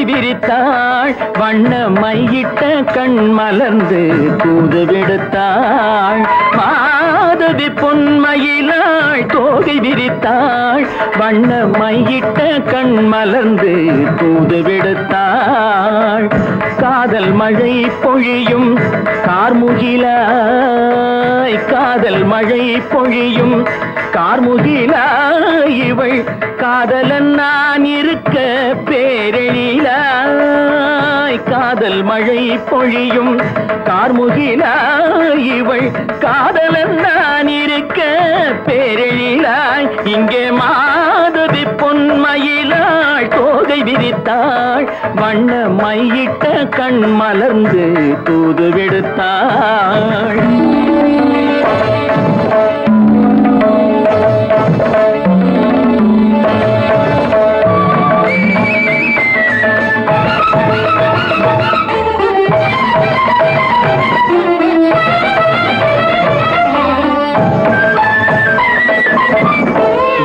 தோகை விரித்தாள் வண்ண மையிட்ட கண் மலர்ந்து தூது விடுத்தாள் மாதவி பொன்மயிலாள் தோகை விரித்தாள் வண்ண மையிட்ட கண் மலர்ந்து தூது விடுத்தாள் காதல் மழை பொழியும் கார்முகிலாய் காதல் மழை பொழியும் கார்முகிலாய் இவள் காதலன் நான் இருக்க பேரெழிலாய் காதல் மழை பொழியும் கார்முகிலாய் இவள் காதலன் நான் இருக்க பேரெழிலாய் இங்கே மாதவி பொன்மயிலாள் தோகை விரித்தாள் வண்ண மையிட்ட கண் மலர்ந்து தூது விடுத்தாள்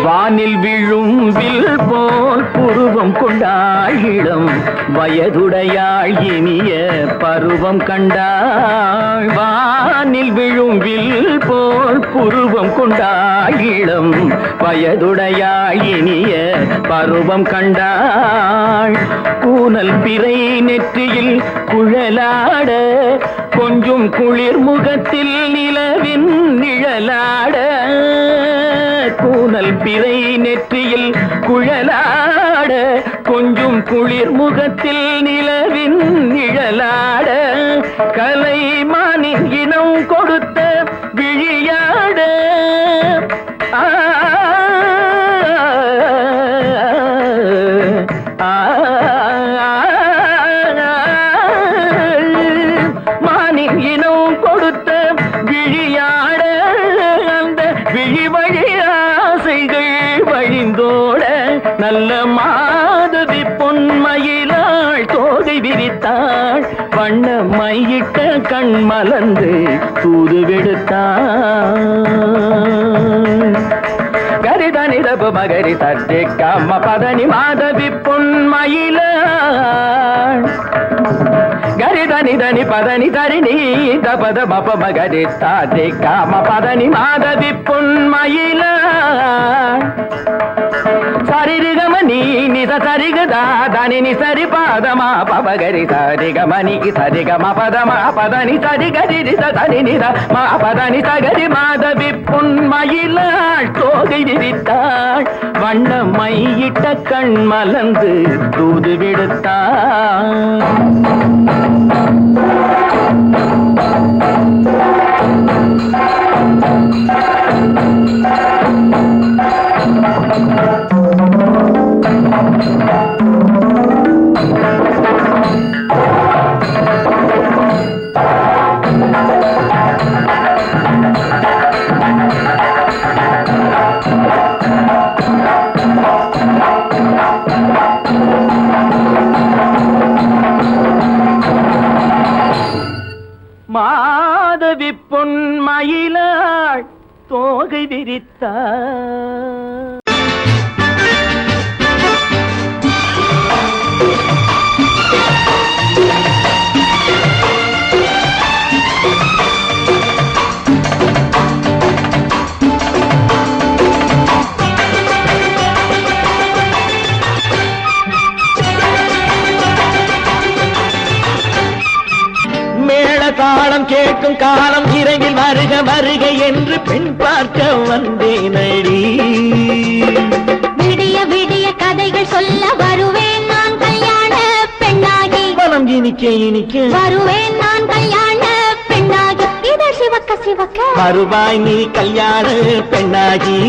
வானில் விழும் வில் போல் புருவம் கொண்டாள் இளம் வயதுடையாள் இனிய பருவம் கண்டாள் வானில் விழும் வில் போல் புருவம் கொண்டாள் இளம் வயதுடையாள் இனிய பருவம் கண்டாள் கூனல் பிறை நெற்றியில் குழலாட கொஞ்சம் குளிர் முகத்தில் நிலவின் நிழலாட கூனல் பிறை நெற்றியில் குழலாட கொஞ்சம் குளிர் முகத்தில் நிலவின் நிழலாட கலைமானின் இனம் கொடுத்த விழியாட மானின் இனம் கொடுத்த விழியாட அந்த விழி வழி வழிந்தோட நல்ல மாதவி பொன்மயிலாள் தோகை விரித்தாள் வண்ண மையிட்ட கண் மலர்ந்து தூது விடுத்தாள் கரிதனி தபு மகரி சர்ஜி கம்ம பதனி மாதவி பொன்மயிலாள் கரிதனி தனி பதனி தரிணி தபத பப மகரி சாதி காம பதனி மாதவி பொன்மயிலாள் சரிகமணி நித சரிகதா தனி நி சரி பாதமா பபகரி சரிகமணி சரிகம பதமா பதனி சரிகரி தனி நித மா பதனி சகரி மாதவி பொன்மயிலாள் தோகை விரித்தாள் வண்ண மையிட்ட கண் மலர்ந்து தூது விடுத்தாள் மாதவி பொன்மயிலாள் தோகை விரித்தாள் தாளம் கேட்கும் காலம் இரவில் வருக வருக என்று பெண் பார்க்க வந்தேனடி விடிய விடிய கதைகள் சொல்ல வருவேன் நான் கல்யாண பெண்ணாகி மனம் இனிக்க இனிக்க வருவேன் நான் கல்யாண பெண்ணாகி இதழ் சிவக்க சிவக்க வருவாய் நீ கல்யாண பெண்ணாகி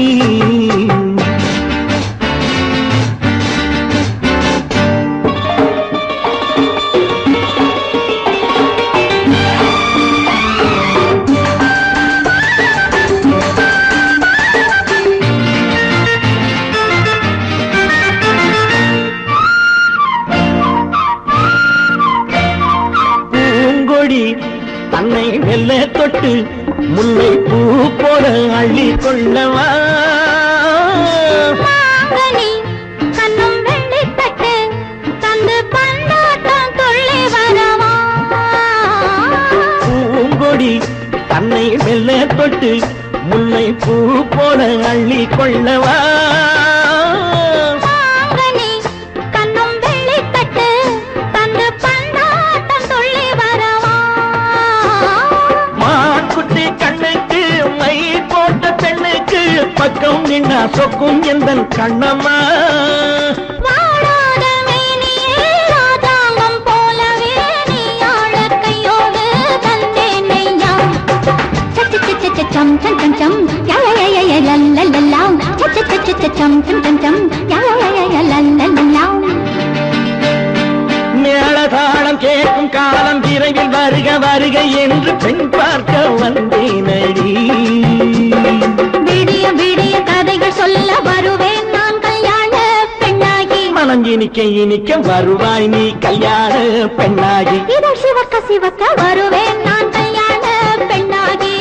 தன்னை வெல்ல தொட்டு முல்லை பூ போல அள்ளி கொள்ளவா கண்ணும் வெள்ளி தட்டு தந்து தொட்டு முல்லை பூ போல அள்ளி கொள்ளவா கண்ணும் வெள்ளி தட்டு தந்து பந்தாட்டம் துள்ளி வரவா மாக்குட்டி கண்ணுக்கு மை போட்ட பெண்ணுக்கு பக்கம் நின்னா சொக்கும் எந்தன் Kannamma chum chum chum chum ya ya ya ya la la la la cha cha cha cha chum chum chum chum ya ya ya ya la la la la மேளதாளம் கேட்கும் காலம் விரைவில் வருக வருக என்று பெண் பார்க்க வந்தேனடி விடிய விடிய கதைகள் சொல்ல வருவேன் நான் கல்யாண பெண்ணாகி மனம் இனிக்க இனிக்க வருவாய் நீ கல்யாண பெண்ணாகி இதழ் சிவக்க சிவக்க வருவேன் நான் கல்யாண பெண்ணாகி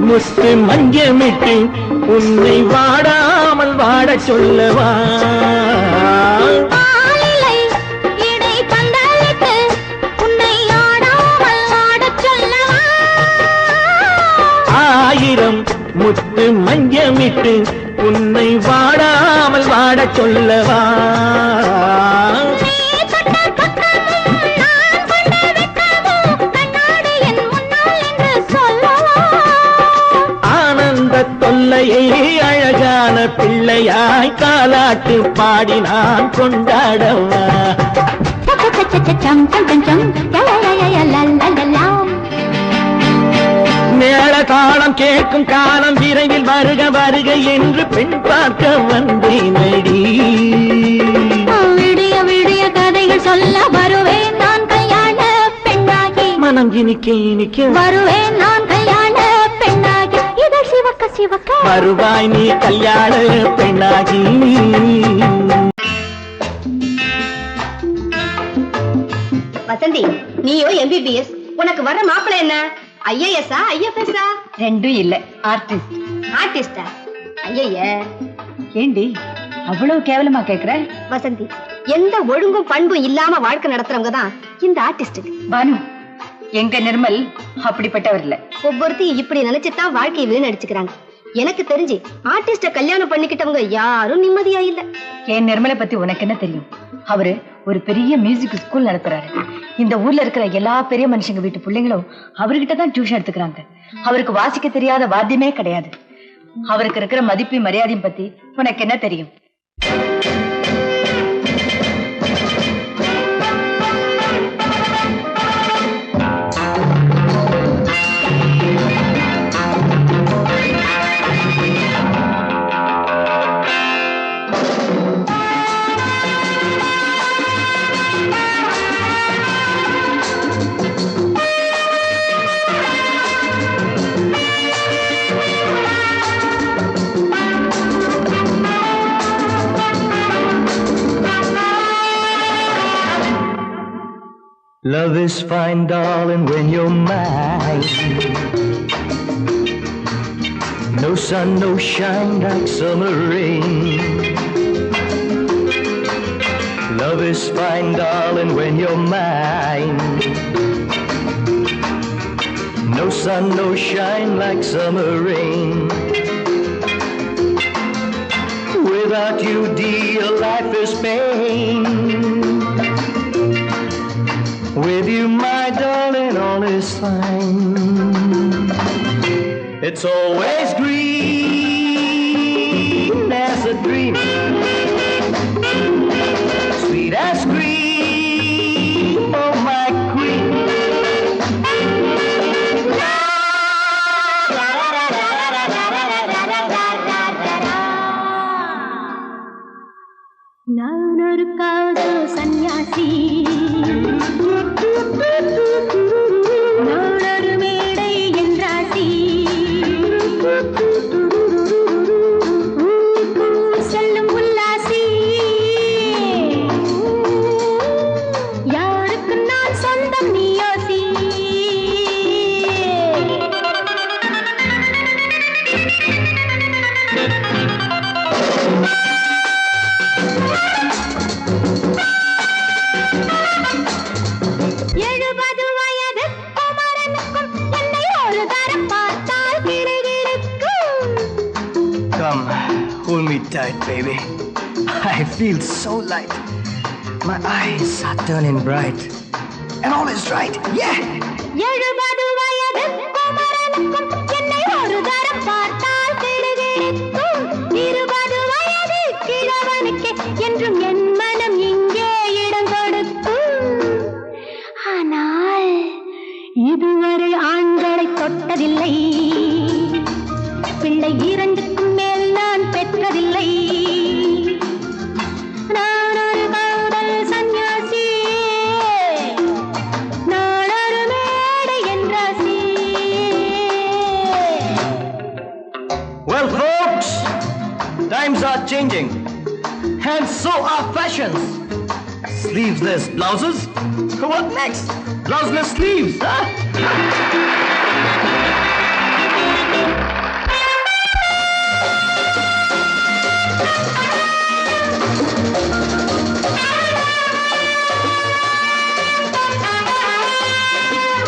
முத்து மஞ்சமிட்டு உன்னை வாடாமல் வாட சொல்லவா ஆயிரம் முத்து மஞ்சமிட்டு உன்னை வாடாமல் வாட சொல்லவா தொல்லையை அழகான பிள்ளையாய் காலாட்டு பாடி நான் கொண்டாடவா மேள தாளம் கேட்கும் காலம் விரைவில் வருக வருக என்று பெண் பார்க்க வந்தேனடி விடிய விடிய கதைகள் சொல்ல வருவேன் நான் கல்யாண பெண்ணாகி மனம் இனிக்க இனிக்க வருவேன் நான் கல்யாண பெண்ணாகி இதழ் சிவக்க சிவக்க வருவாய் நீ கல்யாண பெண்ணாகி வசந்தி நீயோ MBBS உனக்கு வர்ற மாப்பிள்ளை என்ன IAS IFS ரெண்டும் இல்ல ஆர்டிஸ்ட் ஆர்டிஸ்டா ஐய ஏண்டி அவ்வளவு கேவலமா கேக்குற வசந்தி எந்த ஒழுங்கும் பண்பும் இல்லாம வாழ்க்கை நடத்துறவங்க தான் இந்த ஆர்டிஸ்ட் பானு எங்க நிர்மல் அப்படிப்பட்டவர் இல்ல ஒவ்வொருத்தையும் இப்படி நினைச்சுதான் வாழ்க்கையை வீணடிச்சுக்கிறாங்க எனக்கு தெரிஞ்சு ஆர்டிஸ்ட கல்யாணம் பண்ணிக்கிட்டவங்க யாரும் நிம்மதியா இல்ல என் நிர்மலை பத்தி உனக்கு என்ன தெரியும் அவரு ஒரு பெரிய மியூசிக் ஸ்கூல் நடத்துறாரு இந்த ஊர்ல இருக்கிற எல்லா பெரிய மனுஷங்க வீட்டு பிள்ளைங்களும் அவர்கிட்ட தான் டியூஷன் எடுத்துக்கிறாங்க அவருக்கு வாசிக்க தெரியாத வாத்தியமே கிடையாது அவருக்கு இருக்கிற மதிப்பு மரியாதையும் பத்தி உனக்கு என்ன தெரியும் Love is fine, darling, when you're mine. No sun, no shine like summer rain. Love is fine, darling, when you're mine. No sun, no shine like summer rain. Without you, dear, life is pain. With you, my darling, all is fine. It's always green as a dream, sweet as cream, oh my queen. நான் ஒரு காதல் சன்னியாசி நான் ஒரு மேடை என்றாசி எழுபது வயது குமரனுக்கும் என்னை ஒரு தரம் பார்த்தால் கிடுகிடுக்கும். Come, hold me tight, baby. I feel so light. My eyes are turning bright. And all is right, yeah! எழுபது வயது குமரனுக்கும் என்னை ஒரு தரம் பார்த்தால் கிடுகிடுக்கும். 20 வயது கிழவனுக்கு என்றும் என் மனம் இங்கே இடம் கொடுக்கும். ஆனால் இதுவரை ஆண்களை தொட்டதில்லை, பிள்ளை 2க்கும் மேல் நான் பெற்றதில்லை. நான் ஒரு காதல் சன்னியாசி, நான் ஒரு மேடை என்றாசி. Well, folks, times are changing. And so are fashions. Sleeveless blouses? What next? Blouseless sleeves, huh?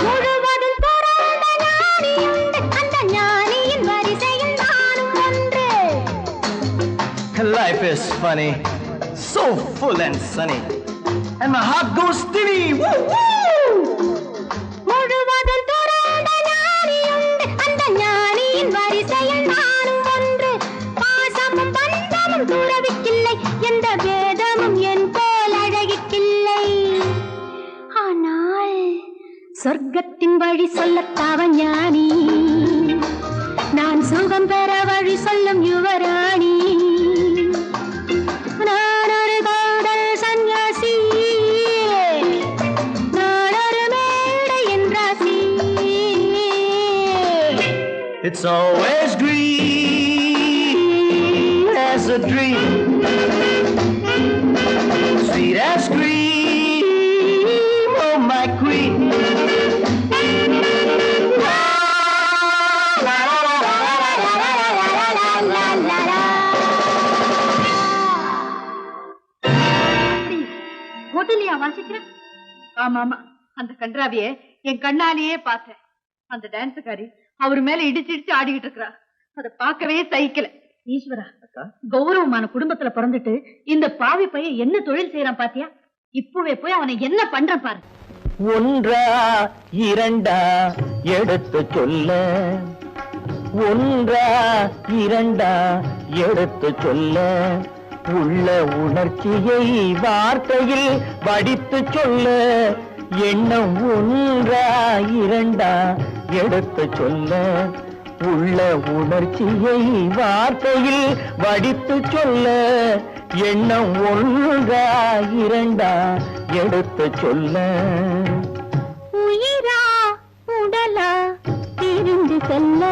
முழுவதும் பிறந்த ஞானி உண்டு, அந்த ஞானியின் வரிசையில் நானும் ஒன்று. Life is funny, so full and sunny. And my heart goes steady. Woo, woo! முழுவதும் பிறந்த ஞானி உண்டு, அந்த ஞானியின் வரிசையில் நானும் ஒன்று. பாசமும் பந்தமும் துறவிக்கில்லை, எந்த வேதமும் என் போல் அழகிக்கில்லை. ஆனால் சொர்க்கத்தின் வழி சொல்லத்தாவன் ஞானி, நான் சுகம் பெற வழி சொல்லும் யுவராணி. நான் ஒரு காதல் சன்னியாசி, நான் ஒரு மேடை என்றாசி. It's always green as a dream, sweet as cream, oh my queen. ஹோட்டல்லையா வாசிக்கிற? ஆமா ஆமா, அந்த கன்றாவிய என் கண்ணாலேயே பார்த்தேன். அந்த டான்ஸுக்காரி அவர் மேல இடிச்சு ஆடிக்கிட்டு இருக்கிறா. அதை பார்க்கவே சகிக்கல. ஈஸ்வரா, கௌரவமான குடும்பத்துல பிறந்துட்டு இந்த பாவி பையன் என்ன தொழில் செய்யறான் பாத்தியா? இப்பவே போய் அவனை என்ன பண்றான் பாரு. ஒன்றா இரண்டா எடுத்து சொல்ல, ஒன்றா இரண்டா எடுத்து சொல்ல, உள்ள உணர்ச்சியை வார்த்தையில் வடித்து சொல்ல, எண்ணம் ஒன்றா இரண்டா எடுத்து சொல்ல, உள்ள உணர்ச்சியை வார்த்தையில் வடித்து சொல்ல, எண்ணம் ஒன்றா இரண்டா எடுத்து சொல்ல. உயிரா உடலா திரிந்து செல்ல,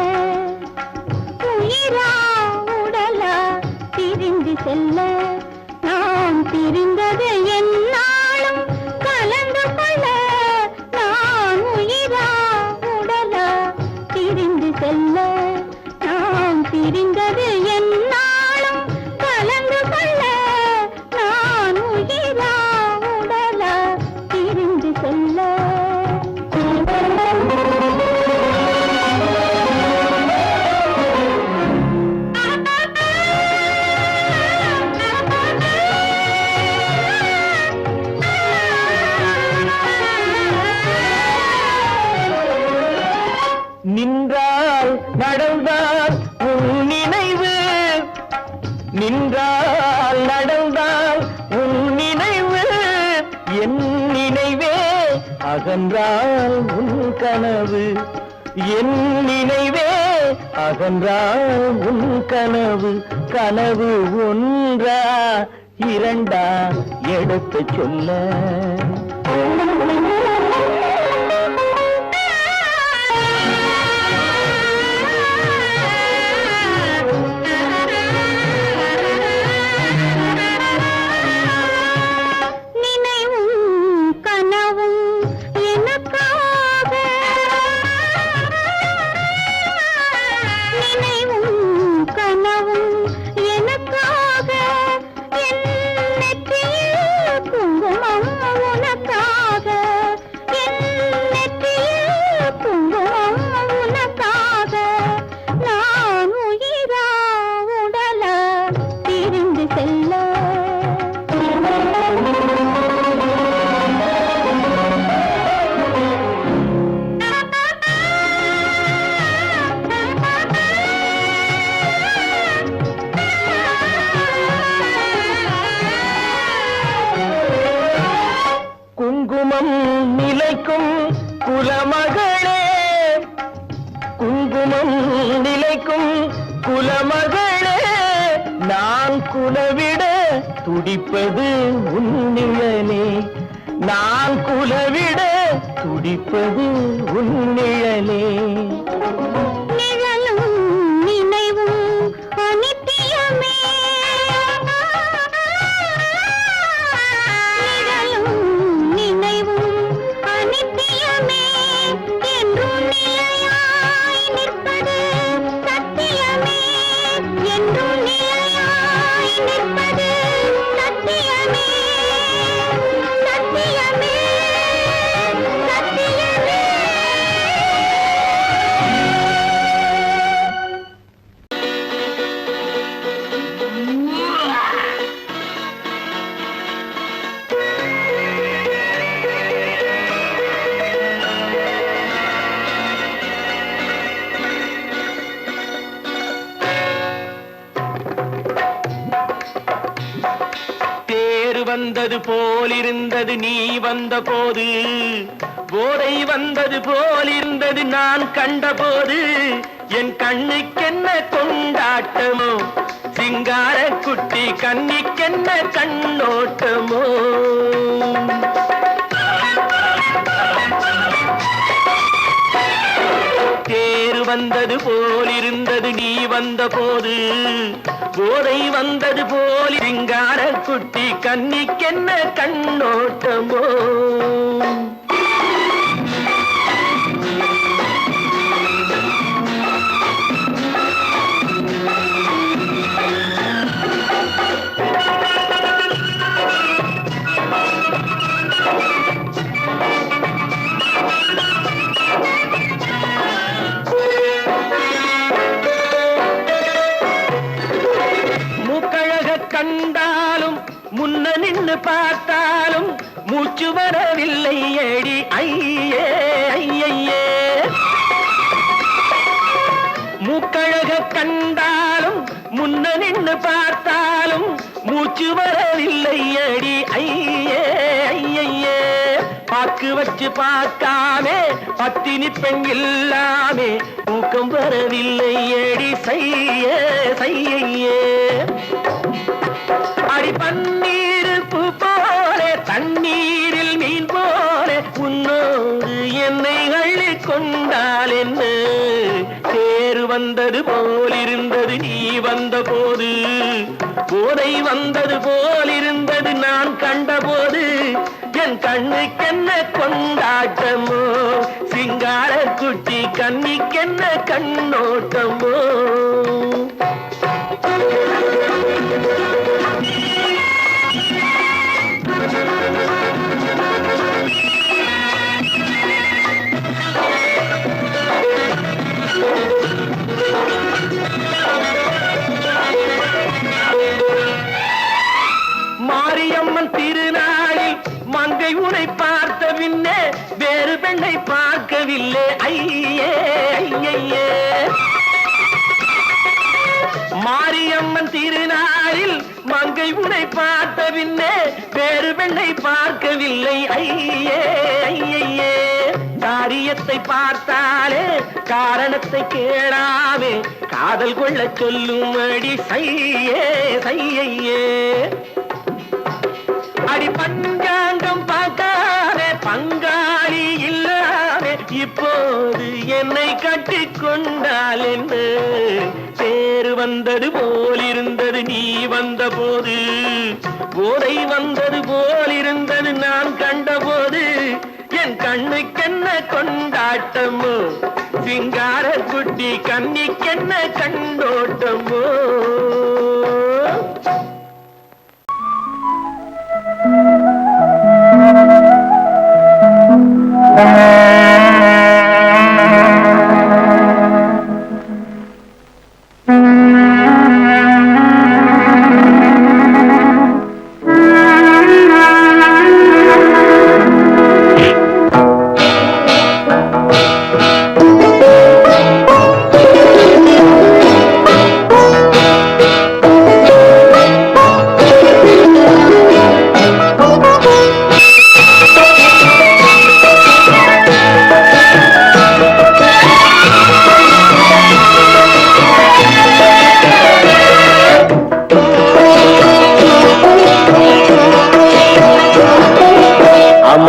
உயிரா உடலா திரிந்து செல்ல, நாம் திரிந்தது என்னாலும் கலந்து கொள்ள. நான் உயிரா உடலா திரிந்து செல்ல, நாம் திரிந்தது என்னாலும் கலந்து கொள்ள. நான் உயிரா உடலா திரிந்து செல்ல. நின்றால் நடந்தால் உன் நினைவு, நின்றால் நடந்தால் உன் நினைவு, என் நினைவே அகன்றால் உன் கனவு, என் நினைவே அகன்றால் உன் கனவு. கனவு ஒன்றா இரண்டா எடுத்து சொல்ல. குலவிட துடிப்பது உன்னிழலே, நான் குலவிட துடிப்பது உன்னிழலே. நிழலும் நினைவும் அனித்தியமே, நிழலும் நினைவும் அனித்தியமே, என்றும் நிலையாய் நிற்பது சத்தியமே, என்றும் நிலையாய் நிற்பது சத்தியமே, சத்தியமே, சத்தியமே. தேர் வந்தது போலிருந்தது நீ வந்த போது, போதை வந்தது போலிருந்தது நான் கண்டபோது, என் கண்ணுக்கென்ன கொண்டாட்டமோ, சிங்கார குட்டி கண்ணிக்கென்ன கண்ணோட்டமோ. தேர் வந்தது போலிருந்தது நீ வந்த போது, போதை வந்தது போல் சிங்கார குட்டி கண்ணிக்கென்ன கண்ணோட்டமோ. கண்டாலும் முன்ன நின்னு பார்த்தாலும் மூச்சு வரவில்லை ஏடி ஐயே ஐயே. மூக்கழக கண்டாலும் முன்ன நின்னு பார்த்தாலும் மூச்சு வரவில்லை ஏடி ஐயே ஐயே. பாக்கு வச்சு பார்க்காமே பத்தினி பெண் இல்லாமே தூக்கம் வரவில்லை ஏடி செய்ய செய்யே. அடி பன்னீர் பூ போல தண்ணீரில் மீன் போல உன்னோடு என்னை அள்ளி கொண்டால் என்ன. தேர் வந்தது போலிருந்தது நீ வந்த போது, போதை வந்தது போலிருந்தது நான் கண்டபோது, என் கண்ணுக்கென்ன கொண்டாட்டமோ, சிங்கார குட்டி கண்ணிக்கென்ன கண்ணோட்டமோ. மாரியம்மன் திருநாளில் மங்கை உனை பார்த்த பின்னே வேறு பெண்ணை பார்க்கவில்லை ஐயே ஐயே. மாரியம்மன் திருநாளில் மங்கை உனை பார்த்த பின்னே வேறு பெண்ணை பார்க்கவில்லை ஐயே ஐயே. காரியத்தை பார்த்தாலே காரணத்தை கேளாமே காதல் கொள்ள சொல்லும்படி செய்யே செய்யே. அடி பஞ்சாங்கம் பார்க்காதே பங்காளி இல்லாமே இப்போது என்னை கட்டி கொண்டால் என்ன. தேர் வந்தது போலிருந்தது நீ வந்த போது, போதை வந்தது போலிருந்தது நான் கண்டபோது, என் கண்ணுக்கென்ன கொண்டாட்டமோ, சிங்கார குட்டி கண்ணிக்கென்ன கண்ணோட்டமோ.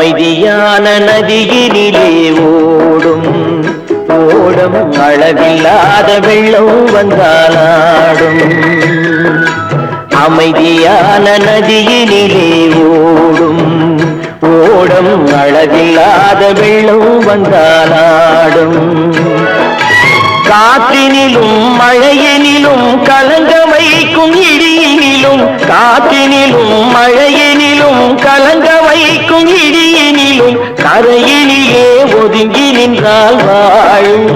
அமைதியான நதியினிலே ஓடும் ஓடும் அளவில்லாத வெள்ளம் வந்தாலாடும். அமைதியான நதியினிலே ஓடும் ஓடும் அளவில்லாத வெள்ளம் வந்தாலாடும். காற்றினிலும் மழையினிலும் கலங்க வைக்கும் இடியினிலும், காற்றினிலும் மழையினிலும் கலங்க வைக்கும் இடியினிலும் கரையினிலே ஒதுங்கி நின்றால் வாழும்.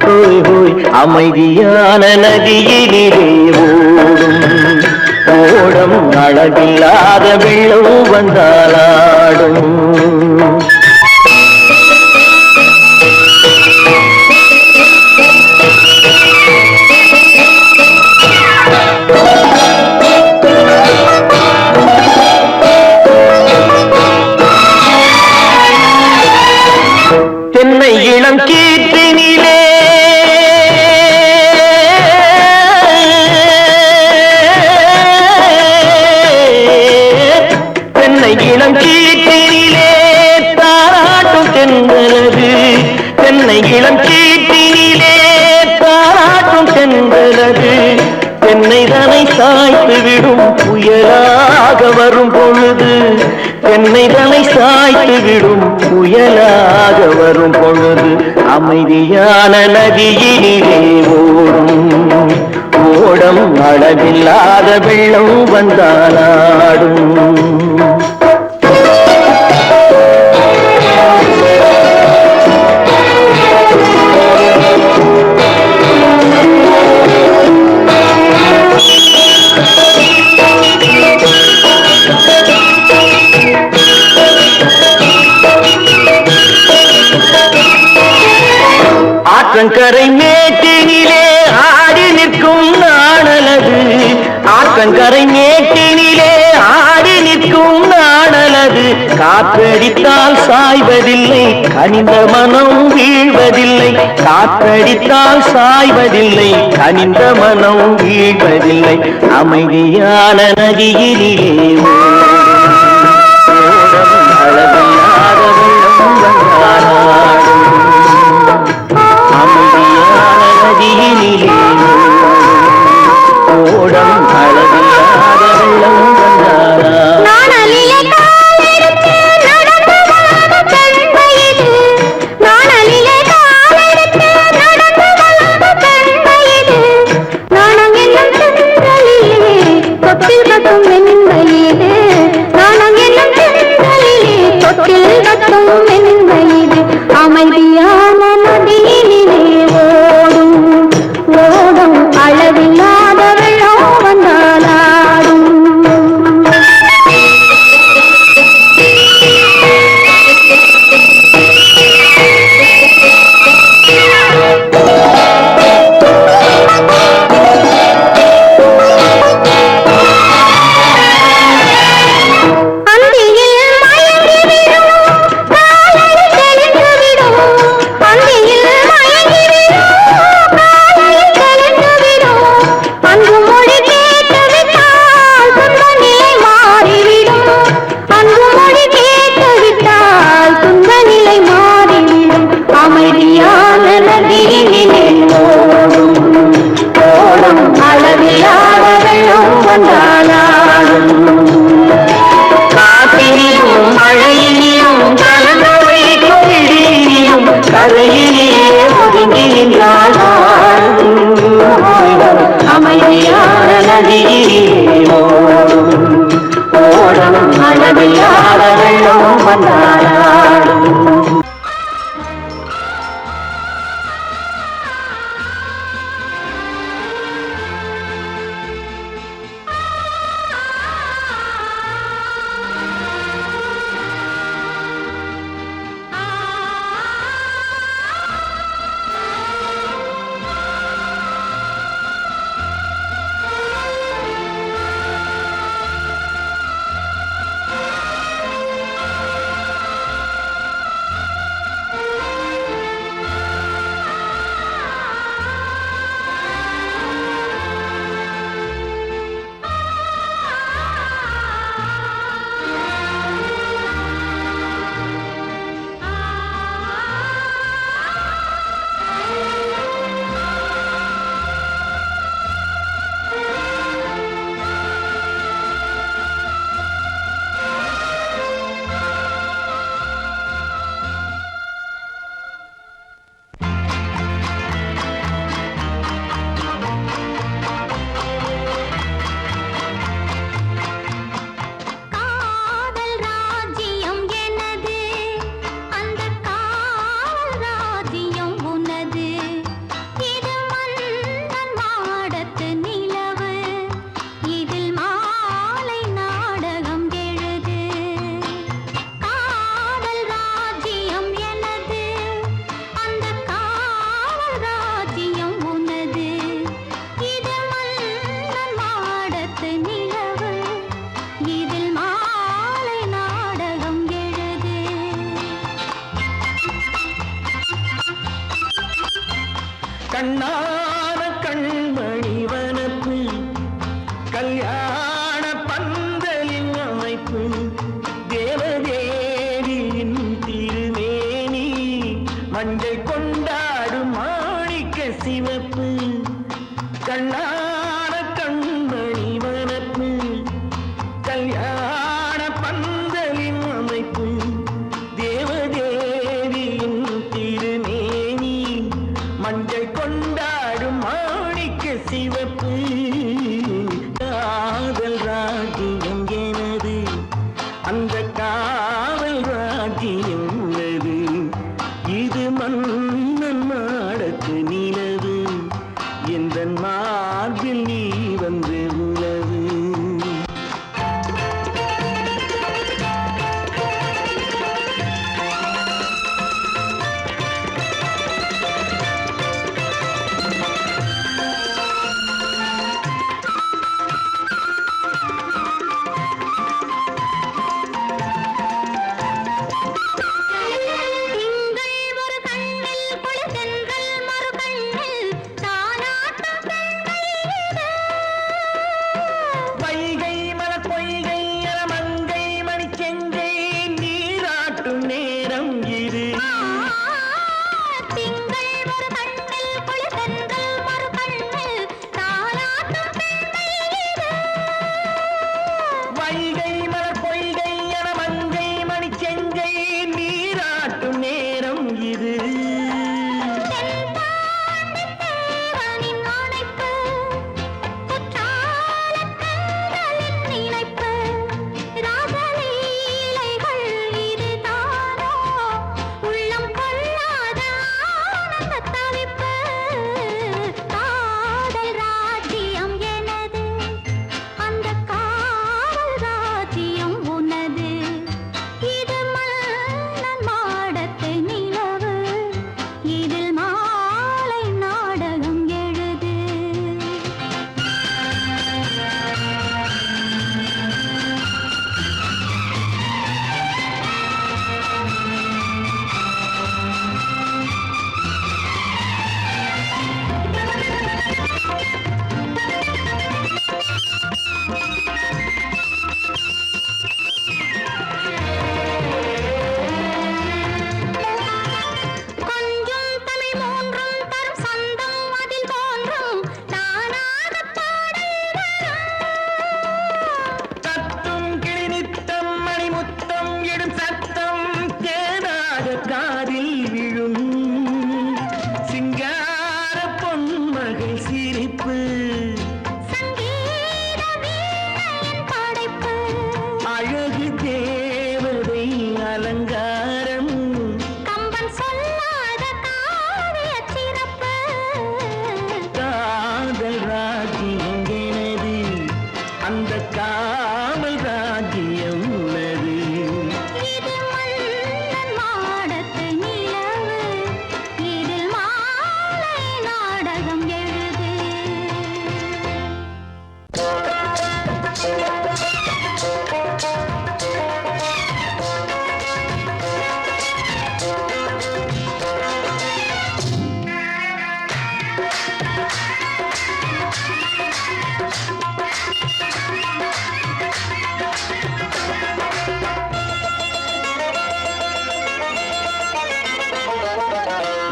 ஹோய் ஹோய் அமைதியான நதியினிலே ஓடும் ஓடும் அளவில்லாத வெள்ளம் வந்தாலாடும். தென்னை இளம் கீற்றினிலே தென்னை இளம் கீற்றினிலே தாராட்டும் தென்றலது. தென்னை இளம் கீற்றினிலே தாராட்டும் தென்றலது. தென்னைதனை சாய்த்து விடும் புயலாக வரும் பொழுது, தென்னைதனை சாய்த்து விடும் புயலாக வரும் பொழுது அமைதியான நதியினிலே ஓடும் ஓடும் அளவில்லாத வெள்ளம் வந்தாலாடும். ஆற்றங்கரை மேட்டினிலே ஆடி நிற்கும் நாணலது. ஆற்றங்கரை மேட்டினிலே ஆடி நிற்கும் நாணலது. காற்றடித்தால் சாய்வதில்லை கனிந்த மனம் வீழ்வதில்லை. காற்றடித்தால் சாய்வதில்லை கனிந்த மனம் வீழ்வதில்லை. அமைதியான நதியினிலே அளவில்லாத வெள்ளம் வந்தாலாடும். அமைதியான நதியினிலே ஓடும் அளவில்லாத வெள்ளம் வந்தாலாடும். அமைதியான நதியினிலே ஓடும் ஓடும் அளவில்லாத வெள்ளம் வந்தாலாடும். அமைதியான நதியிலே ஓடும் ஓடும் அளவில்லாத வெள்ளம் வந்தாலாடும். கல்யாண பந்தலின் அமைப்பு தேவதேவியின் திருமேனி மஞ்சள் கொண்டாடும் மாணிக்க சிவப்பு கண்ணான கண்மணி வனப்பு கல்யாண பந்தலின் அமைப்பு தேவதேவியின் திருமேனி மஞ்சள் கொண்டாடும் மாணிக்க சிவப்பு காதல் ராஜ்யம் எனது அந்த காவல் ராஜ்யம் உள்ளது இது மன்னன் மாடத்து நிலவு எந்த மார்பில் நீ வந்து உலவு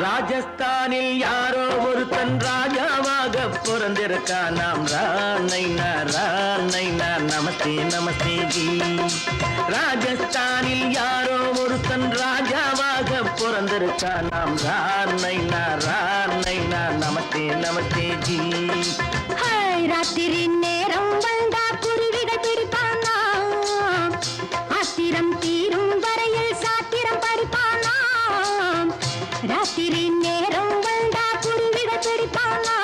ராஜஸ்தானில் யாரோ ஒருத்தன் ராஜாவாக பிறந்திருக்கான். நாம் ராணைனா நமஸ்தே நமஸ்தே ஜி. ராஜஸ்தானில் யாரோ ஒருத்தன் ராஜாவாக பிறந்திருக்கான். நாம் ராணைனா நமஸ்தே நமஸ்தே ஜி. ராத்திரி நேரம் வந்தா குருவிகள் பிடிப்பானா, ஆத்திரம் தீரும் வரையில் சாத்திரம் படிப்பானா. ராத்திரி நேரம் வந்தா குருவிகள் பிடிப்பானா,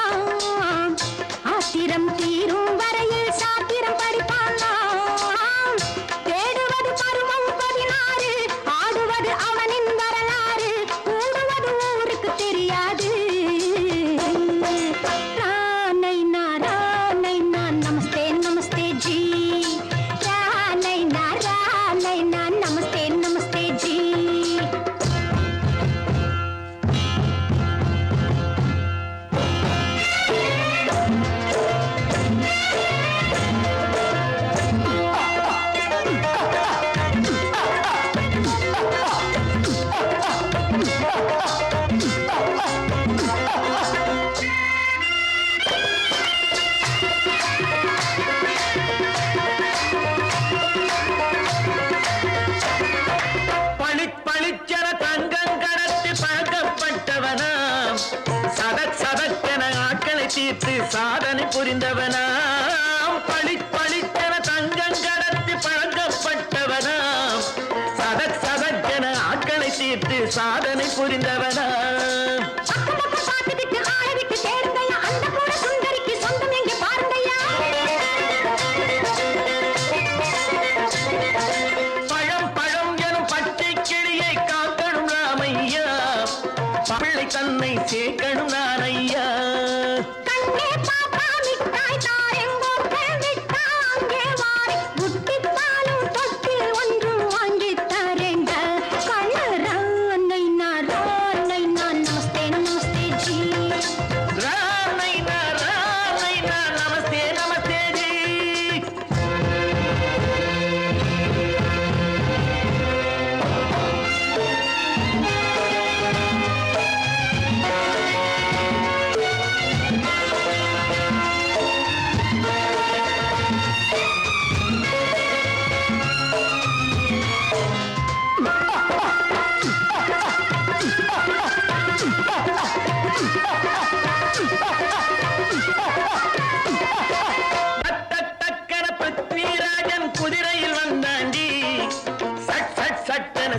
ஆத்திரம் தீரும் வரையில் சாத்திரம் படிப்பானா. தேடுவது பருவம் 16, ஆடுவது அவனின் வரலாறு, கூடுவது ஊருக்கு தெரியாது. ராணைனா நமஸ்தே நமஸ்தே சாதனை புரிந்தவனாம் பளிப்பளித்தன தங்கம் கடத்தி பழக்கப்பட்டவனாம் சதக் சதக்கென ஆட்களை தீர்த்து சாதனை புரிந்தவனாம் பழம் பழம் எனும் பச்சை கிளியை காக்கணும் ராமையா பிள்ளை தன்னை சேர்க்கணும் நான் ஐயா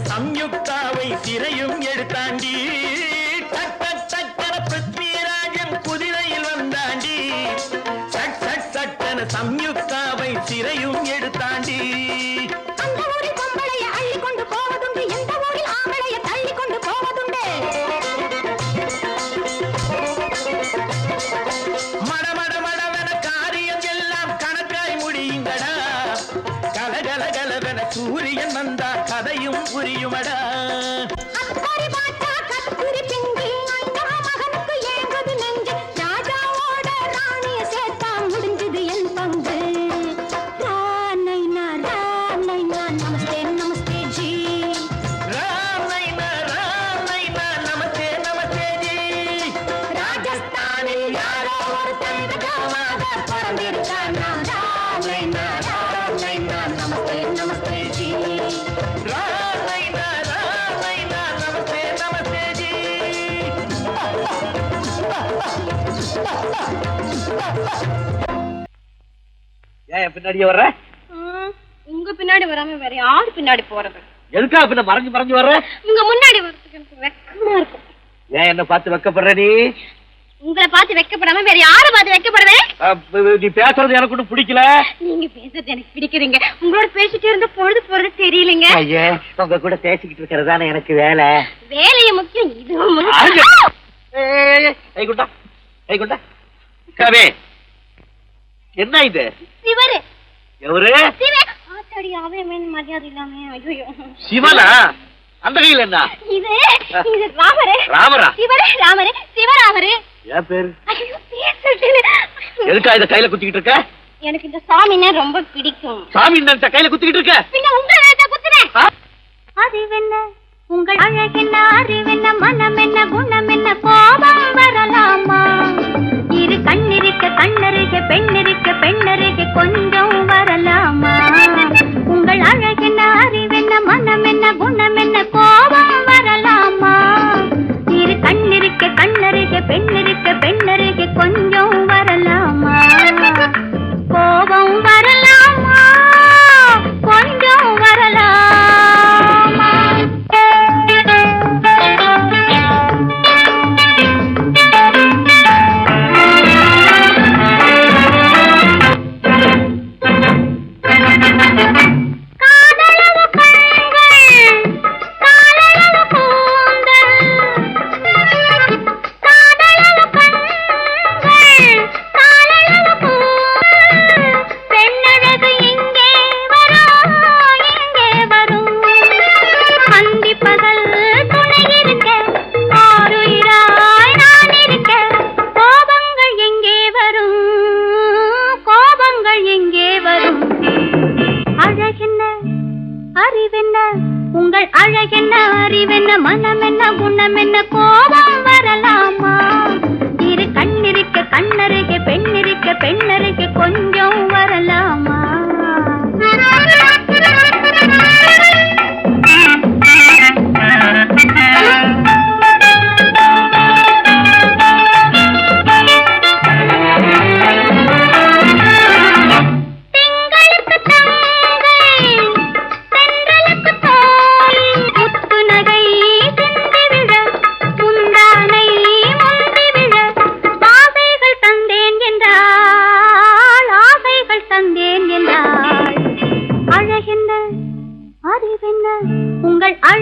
சம்யுக்தாவை சிறையும் எடுத்தாண்டி சட்டன பிருத்விராஜன் குதிரையில் வந்தாண்டி சட்டன சம்யுக்தாவை சிறையும் எடுத்தாண்டி மடமடமடவன காரியம் எல்லாம் கணக்காய் முடியுங்கடா கலகலகலவன சூரியன் வந்தா கதையும் புரியுமடா பின்னாடியே வர்ற உங்க பின்னாடி வராம வேற யாரு பின்னாடி போறது எதுக்கா பின்ன மறைஞ்சு மறைஞ்சு வர்ற உங்க முன்னாடி வரதுக்கு எனக்கு வெக்கமா இருக்கும் ஏன் என்ன பார்த்து வெக்கப்படுற நீ உங்களை பார்த்து வெக்கப்படாம வேற யாரை பார்த்து வெக்கப்படுவேன் நீ பேசுறது எனக்கு ஒன்றும் பிடிக்கல நீங்க பேசுறது எனக்கு பிடிக்கிறீங்க உங்களோட பேசிட்டே இருந்த பொழுது போறது தெரியலங்க ஐயே உங்க கூட பேசிக்கிட்டு இருக்கிறதானே எனக்கு வேலை வேலைய முக்கியம் இதுவும் கைகுண்டா கைகுண்டா கவே என்ன இது சிவரு எவரு ஆத்தாடி அவன் மரியாதை இல்லாம ஐயோ சிவனா அந்த கையில என்ன இது ராமரு ராமரா சிவரு ராமரு சிவராமரு ஏன் பேரு ஐயோ பேசுறது எதுக்கா இத கையில குத்திக்கிட்டு இருக்க எனக்கு இந்த சாமின்னா ரொம்ப பிடிக்கும் சாமி இந்த கையில குத்திக்கிட்டு இருக்க பின்ன உங்களை நான் குத்துறேன் அறிவென்ன உங்கள் அழகென்ன அறிவென்ன மனம் என்ன குணம் என்ன கோபம் வரலாமா இரு கண்ணிருக்க கண்ணருக பெண்ணிருக்க பெண்ணருக கொஞ்சம் வரலாமா உங்கள் அழகென்ன அறிவென்ன மனம் என்ன குணம் என்ன கோபம் வரலாமா இரு கண்ணிருக்க கண்ணருக பெண்ணிருக்க பெண்ணருக கொஞ்சம் வரலாமா கோபம் வரலாமா கொஞ்சம் வரலாமா உங்கள் அழகென்ன அறிவென்ன மனம் என்ன குணம் என்ன கோபம் வரலாமா இரு கண்ணிருக்க கண்ணருக பெண்ணிருக்க பெண்ணருக கொஞ்சம் வரலாமா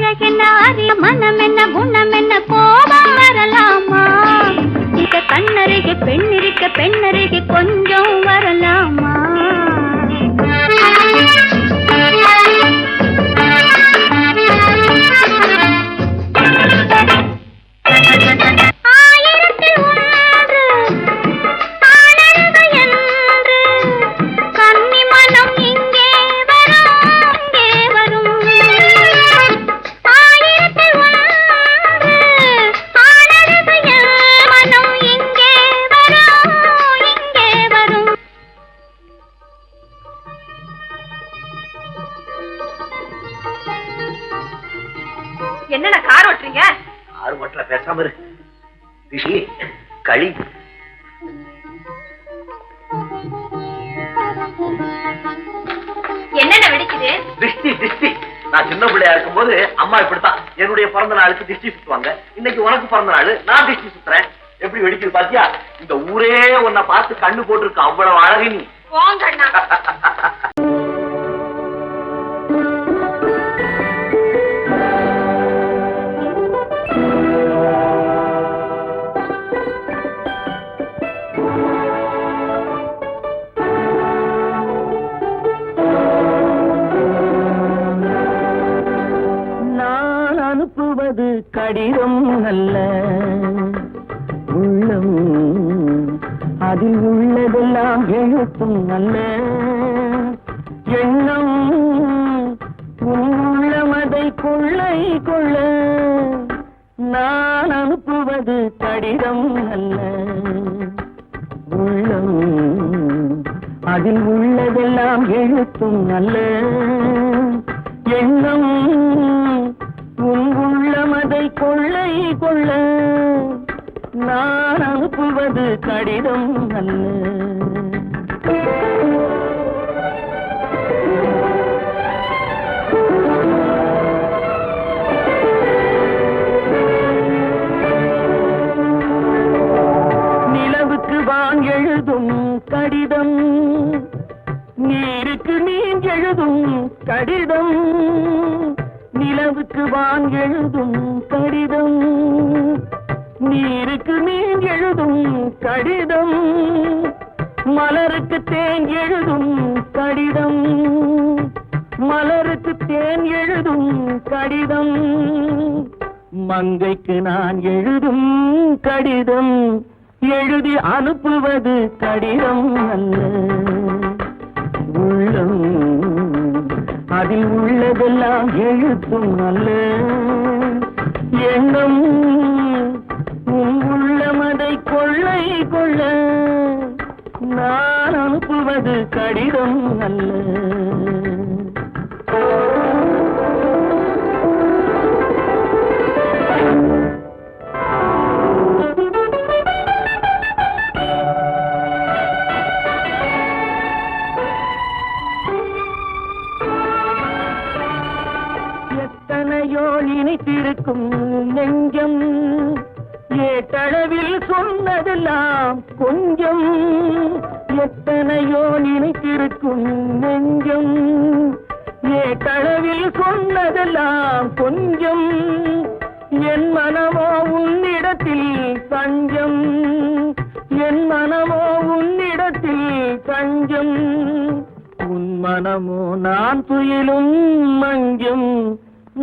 அழகென்ன அறிய மனம் என்ன குணம் என்ன கோபம் வரலாமா இந்த கண்ணருகே பெண்ணருகே கொஞ்சம் வரலாமா என்னடா கார் ஓட்டுறீங்க? கார் ஓட்டல, பேசாம இரு. திஷி, களி. என்னென்ன வெடிக்குது? திஷ்டி. நான் சின்ன பிள்ளையா இருக்கும் போது அம்மா இப்படித்தான் என்னுடைய பிறந்த நாளுக்கு திஷ்டி சுத்துவாங்க. இன்னைக்கு உனக்கு பிறந்த நாள், நான் திஷ்டி சுத்துறேன். எப்படி வெடிக்குது பாத்தியா? இந்த ஊரே உன்னை பார்த்து கண்ணு போட்டிருக்கு, அவ்வளவு அழகு நீ. அனுப்புவது கடிதம் அல்ல, உள்ளம் அதில் உள்ளதெல்லாம் எழுத்தும் அல்ல, எண்ணம் உள்ளமதை கொள்ளை கொள்ள. நான் அனுப்புவது கடிதம் அல்ல, உள்ளம் அதில் உள்ளதெல்லாம் எழுத்தும் அல்ல, எண்ணம் உள்ளமதை கொள்ளை கொள்ள. நான் அனுப்புவது கடிதம் அல்ல. நிலவுக்கு வான் எழுதும் கடிதம், நீருக்கு நீன் எழுதும் கடிதம். நிலவுக்கு வான் எழுதும் கடிதம், நீருக்கு நீன் எழுதும் கடிதம். மலருக்கு தேன் எழுதும் கடிதம், மலருக்கு தேன் எழுதும் கடிதம். மங்கைக்கு நான் எழுதும் கடிதம், எழுதி அனுப்புவது கடிதம் அல்ல. உள்ளம் அதில் உள்ளதெல்லாம் எழுத்தும் அல்ல, எண்ணம் உள்ளமதை கொள்ளை கொள்ள. நான் அனுப்புவது கடிதம் அல்ல. நினைத்திருக்கும் நெஞ்சம் ஏட்டளவில் சொன்னதெல்லாம் கொஞ்சம். எத்தனையோ நினைத்திருக்கும் நெஞ்சம் ஏட்டளவில் சொன்னதெல்லாம் கொஞ்சம். என் மனமோ உன்னிடத்தில் தஞ்சம், என் மனமோ உன்னிடத்தில் தஞ்சம். உன் மனமோ நான் துயிலும் மஞ்சம்.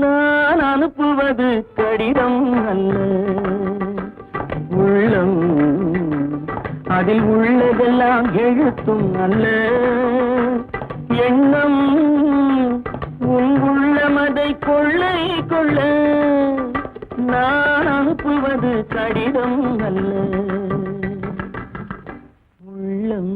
நான் அனுப்புவது கடிதம் அல்ல, உள்ளம் அதில் உள்ளதெல்லாம் எழுத்தும் அல்ல, எண்ணம் உன் உள்ளமதை கொள்ளை கொள்ள. நான் அனுப்புவது கடிதம் அல்ல, உள்ளம்.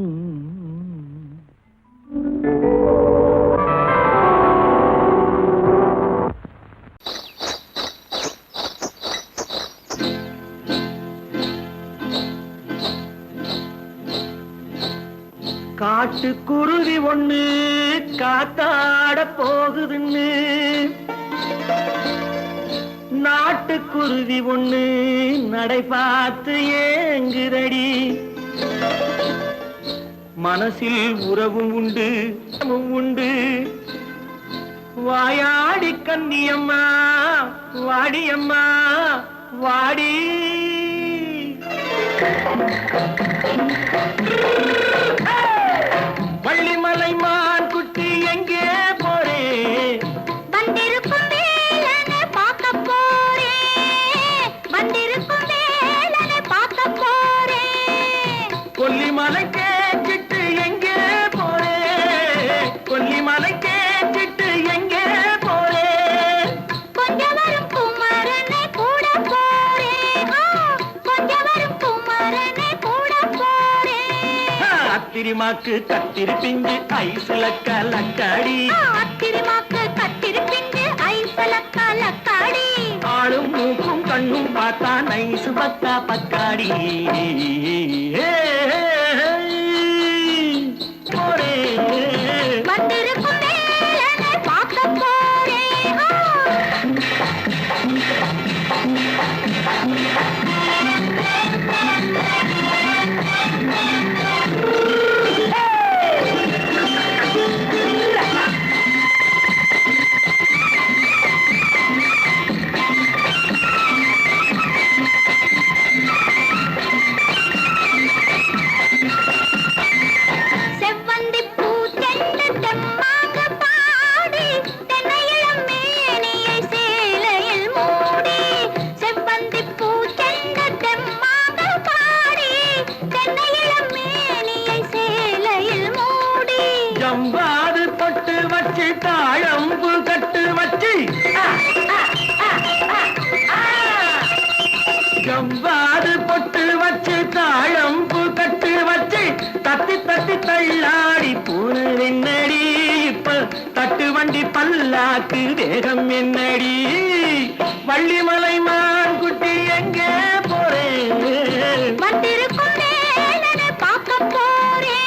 காட்டுக்குருவி ஒண்ணு காத்தாட போகுதுன்னு, நாட்டுக்குருவி ஒண்ணு நடை பார்த்து ஏங்குதடி. மனசில் உறவும் உண்டு உண்டு, வாயாடி கன்னியம்மா வாடியம்மா வாடி. வள்ளிமலை மான் குட்டி எங்கே போறே? வந்திருக்கும் வேலனை பார்க்க போறேன், வந்திருக்கும் வேலனை பார்க்க போறேன். கொல்லிமலை கேட்டுட்டு எங்கே போறே? கொல்லிமலை கேட்டுட்டு எங்கே போறே? கொஞ்சம் வரும் குமரனை கூட போறேன், கொஞ்சம் வரும் குமரனை கூட போறேன். அத்திரிமாக்கு கத்திரி பிஞ்சு ஐசுல கலக்காடி, அத்திரிமாக்கு கத்திரி பிஞ்சு ஐசல கலக்காடி. ஆளும் மூக்கும் கண்ணும் பார்த்தா நைசு பக்கா பக்காடி. போரே வந்திருக்கும் வேலனை பார்க்க போறேன். செவ்வந்தி பூ தென்று தெம்மாக பாடி, தென்னையிளம் மேனியை சேலையில் மூடி. செவ்வந்தி பூ தென்று தெம்மாக பாடி, தென்னையிளம் மேனியை சேலையில் மூடி. ஜம்பாது பொட்டு வச்சு தாழம்பு கட்டு வச்சு, ஜம்பாது பொட்டு வச்சு தாழம்பு கட்டு வச்சு, தத்தி தத்தி தள்ளாடி பூனு என்னடி. இப்ப தட்டு வண்டி பல்லாக்கு வேகம் என்னடி. வள்ளிமலை மான் குட்டி எங்கே போறேன்? வந்திருக்கும் வேலனை பார்க்க போறேன்.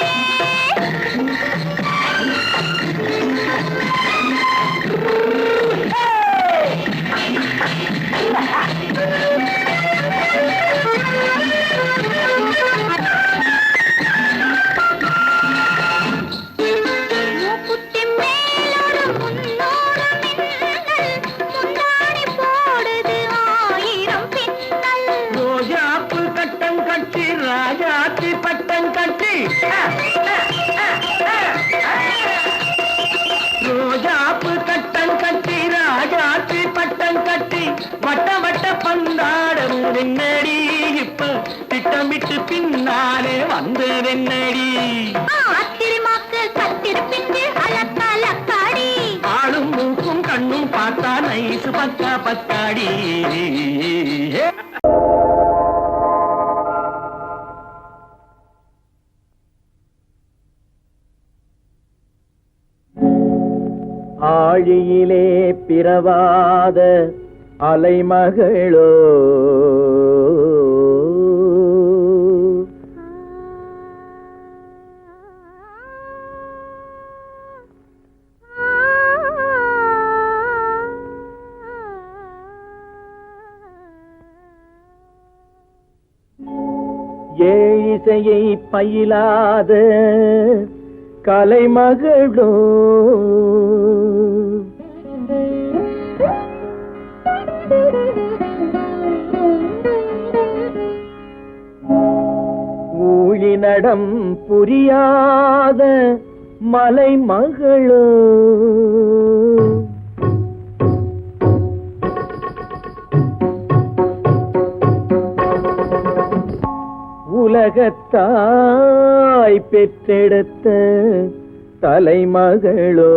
மூக்குத்தி மேலொரு முன்னோரு மின்னல், முந்தாணி போடுது 1000 பின்னல். ரோஜாப்பு கட்டம் கட்டி ராஜாத்தி பட்டம் கட்டி, ரோஜாப்பு கட்டம் கட்டி ராஜாத்தி பட்டம் கட்டி, வட்ட வட்ட பந்தாடம் வெண்ணடி. இப்ப திட்டமிட்டு பின்னாலே வந்து வெண்ணடி. அத்திரிமாக்கு கத்திரி பிஞ்சு அலக்கலக்காடி. ஆளும் மூக்கும் கண்ணும் பார்த்தா நைசு பக்கா பக்காடி. ஆழியிலே பிறவாத அலைமகளோ, ஏழிசையை பயிலாத கலைமகளோ, ஊழிநடம் புரியாத மலைமகளோ, உலகத்தாய் பெற்றெடுத்த தலைமகளோ,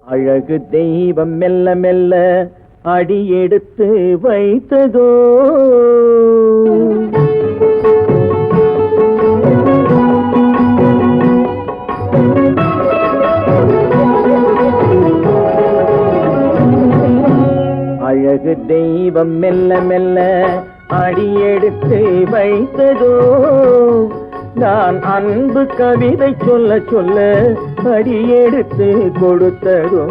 அழகு தெய்வம் மெல்ல மெல்ல அடியெடுத்து வைத்ததோ, அழகு தெய்வம் மெல்ல மெல்ல அடியெடுத்து வைத்ததோ, நான் அன்பு கவிதை சொல்ல சொல்ல அடியெடுத்து கொடுத்ததோ.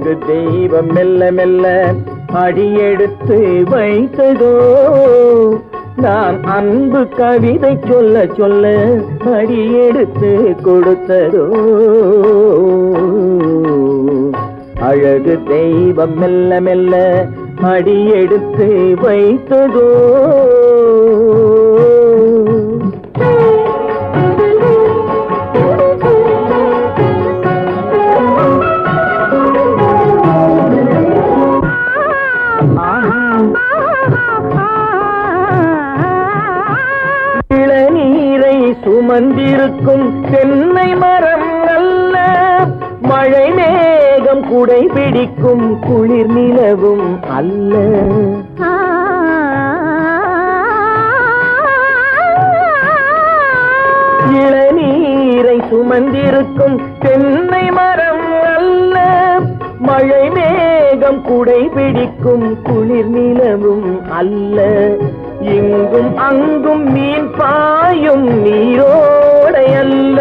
அழகு தெய்வம் மெல்ல மெல்ல அடியெடுத்து வைத்ததோ நான் அன்பு கவிதை சொல்ல சொல்ல அடியெடுத்து கொடுத்ததோ அழகு தெய்வம் மெல்ல மெல்ல அடியெடுத்து வைத்ததோ சுமந்திருக்கும் தென்னை மரம் அல்ல மழை மேகம் குடை பிடிக்கும் குளிர் நிலவும் அல்ல இளநீரை சுமந்திருக்கும் தென்னை மரம் அல்ல மழை மேகம் குடை பிடிக்கும் குளிர் நிலவும் அல்ல இங்கும் அங்கும் மீன் பாயும் நீரோடை அல்ல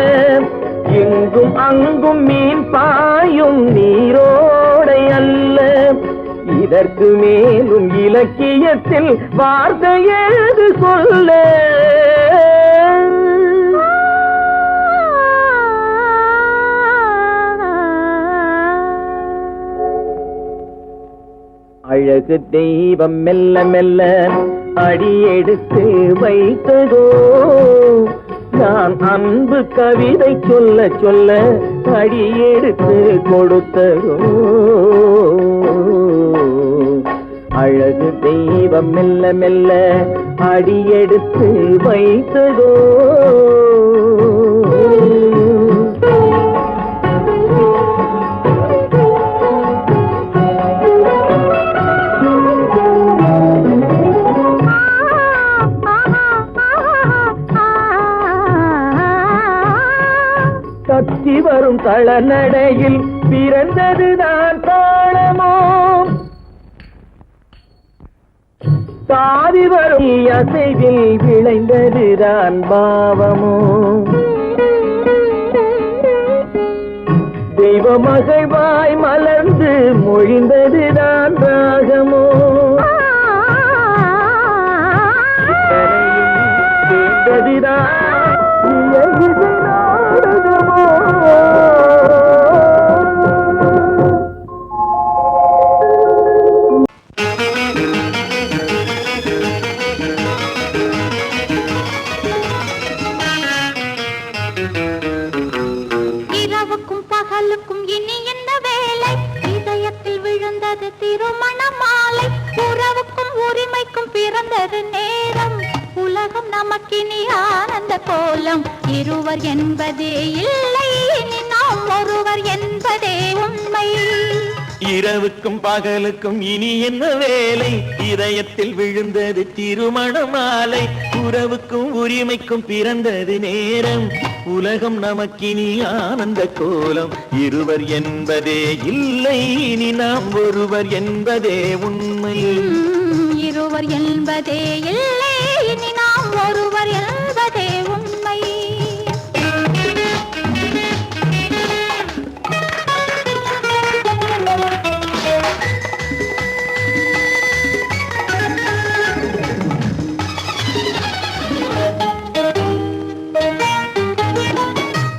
இங்கும் அங்கும் மீன் பாயும் நீரோடை அல்ல இதற்கு மேலும் இலக்கியத்தில் வார்த்தை ஏது சொல்ல அழகு தெய்வம் மெல்ல மெல்ல அடியெடுத்து வைத்ததோ நான் அன்பு கவிதை சொல்ல சொல்ல அடியெடுத்து கொடுத்ததோ அழகு தெய்வம் மெல்ல மெல்ல அடியெடுத்து வைத்ததோ கத்தி வரும் தளநடையில் பிறந்ததுதான் தாளமோ தாவி வரும் அசைவில் விளைந்ததுதான் பாவமோ தெய்வ மகிழ்வாய் மலர்ந்து மொழிந்ததுதான் ராகமோ கேட்டதுதான் இரவுக்கும் பகலுக்கும் இனி என்ன வேலை இதயத்தில் விழுந்தது திருமண மாலை உறவுக்கும் உரிமைக்கும் பிறந்தது நேரம் உலகம் நமக்கினி ஆனந்த கோலம் இருவர் என்பதே இல்லை இனி நாம் ஒருவர் என்பதே உண்மை இரவுக்கும் பகலுக்கும் இனி என்ன வேலை இதயத்தில் விழுந்தது திருமண மாலை உறவுக்கும் உரிமைக்கும் பிறந்தது நேரம் உலகம் நமக்கினி ஆனந்த கோலம் இருவர் என்பதே இல்லை இனி நாம் ஒருவர் என்பதே உண்மை இருவர் என்பதே இல்லை இனி நாம் ஒருவர் என்பதே உண்மை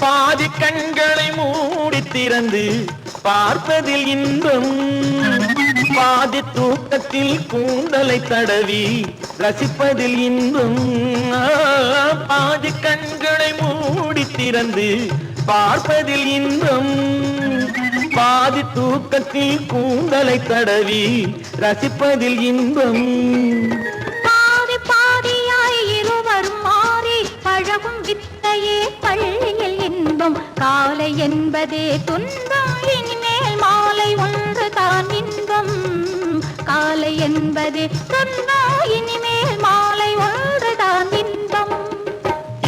பாதி கண்களை மூடி திறந்து பார்ப்பதில் இன்பம் பாதி தூக்கத்தில் கூந்தலை தடவி ரசிப்பதில் இன்பம் பாதி கண்களை மூடி திறந்து பார்ப்பதில் இன்பம் பாதி தூக்கத்தில் கூந்தலை தடவி ரசிப்பதில் இன்பம் பாதி பாதியாய் இருவர் மாறி பழகும் வித்தையே பள்ளியில் இன்பம் காலை என்பதே துன்பம் இனிமேல் மாலை ஒன்று தான் இன்பம் காலை என்பதே துன்பம் இனிமேல் மாலை ஒன்று தான் இன்பம்